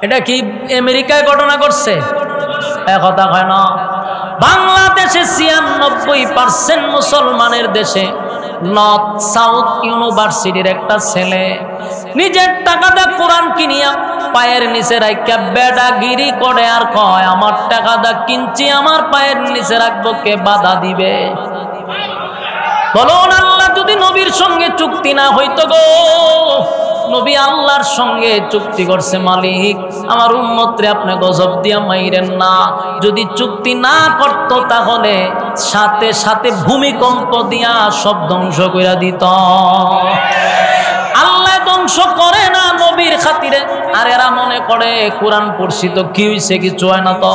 এটা কি আমেরিকায় ঘটনা করছে? কথা হয় না। বাংলাদেশে 96% মুসলমানের দেশে নর্থ সাউথ ইউনিভার্সিটির একটা ছেলে নিজের টাকা দিয়ে কোরআন কিনিয়া পায়ের নিচে রাখা বেডাগিরি করে আর কয় আমার টাকা দিয়ে কিনছি, আমার পায়ের নিচে রাখবো, কে বাধা দিবে? বলুন, আল্লাহ যদি নবীর সঙ্গে চুক্তি না হইতো গো, নবী আল্লাহর সঙ্গে চুক্তি করছে, মালিক আমার উম্মতরে আপনি গজব দিয়া মাইরেন না। যদি চুক্তি না করত তাহলে সাথে সাথে ভূমিকম্প দিয়া সব ধ্বংস করে দিত। আল্লাহ ধ্বংস করে না নবীর খাতিরে। আর এরা মনে করে কোরআন পড়ছি তো কি হইছে, কিছু হয় না। তো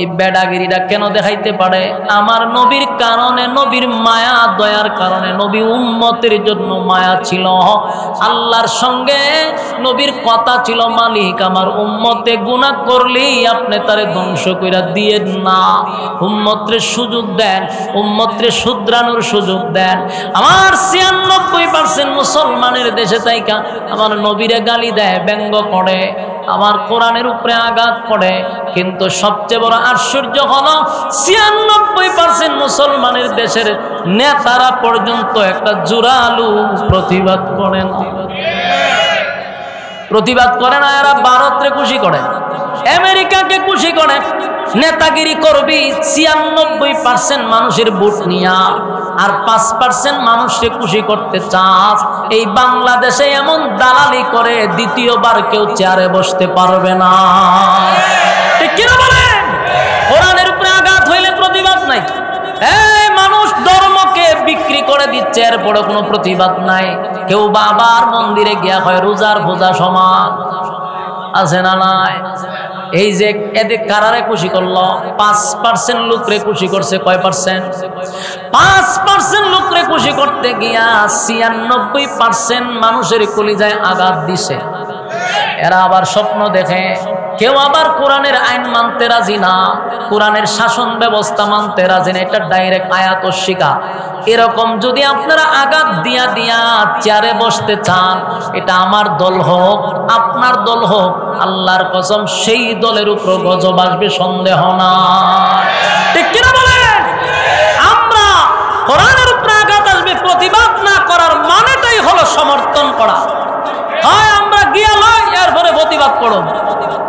এই বেডাগিরিটা কেন দেখাইতে পারে? আমার নবীর কারণে, নবীর মায়া দয়ার কারণে, নবী উম্মতের জন্য মায়া ছিল। আল্লাহর সঙ্গে নবীর কথা ছিল, মালিক আমার উম্মতে গুনাহ করলেই আপনি তারে ধ্বংস কইরা দিয়েন না, উম্মতরে সুযোগ দেন, উম্মতরে শুধরানোর সুযোগ দেন। আমার 96% মুসলমানের দেশে তাইকা আমার নবীরে গালি দেয়, ব্যঙ্গ করে, আমার কোরআনের উপরে আঘাত করে। কিন্তু সবচেয়ে বড় আশ্চর্য হলো 96% মুসলমানের দেশের নেতারা পর্যন্ত একটা জোরালো প্রতিবাদ করেন। প্রতিবাদ করে না, এরা ভারতরে খুশি করে, আমেরিকাকে খুশি করে। নেতাগিরি করবি 96% মানুষের ভোট নিয়া, আর 5% মানুষকে খুশি করতে চাস। এই বাংলাদেশে এমন দালালি করে দ্বিতীয়বার কেউ চেয়ারে বসতে পারবে না। ঠিক কি না বলেন? কোরআনের উপরে আঘাত হইলে প্রতিবাদ নাই। এই মানুষ ধর্মকে বিক্রি করে দিচ্ছে, এরপরে কোনো প্রতিবাদ নাই। কেউ বাবার মন্দিরে গিয়া হয় রোজার ভোজা সমান, আছে না নাই? এই যে এদের কারারে খুশি করলো 5% লোকরে খুশি করছে কয় পার্সেন্ট 5% লোকরে খুশি করতে গিয়া 96% মানুষের কলিজায় আঘাত দিছে এরা আবার স্বপ্ন দেখে কেউ আবার কোরআনের আইন মানতে রাজি না কোরআনের শাসন ব্যবস্থা মানতে রাজি না এটা ডাইরেক্ট আয়াত ও শিকা এরকম যদি আপনারা আঘাত দিয়া দিয়া চেয়ারে বসতে চান এটা আমার দল হোক আপনার দল হোক আল্লাহর কসম সেই দলের উপর গজব আসবে সন্দেহ না ঠিক কিনা বলেন আমরা কোরআনের উপর আঘাত আসবে প্রতিবাদ না করার মানেটাই হলো সমর্থন করা হয় আমরা গিয়া লই এরপরে প্রতিবাদ করব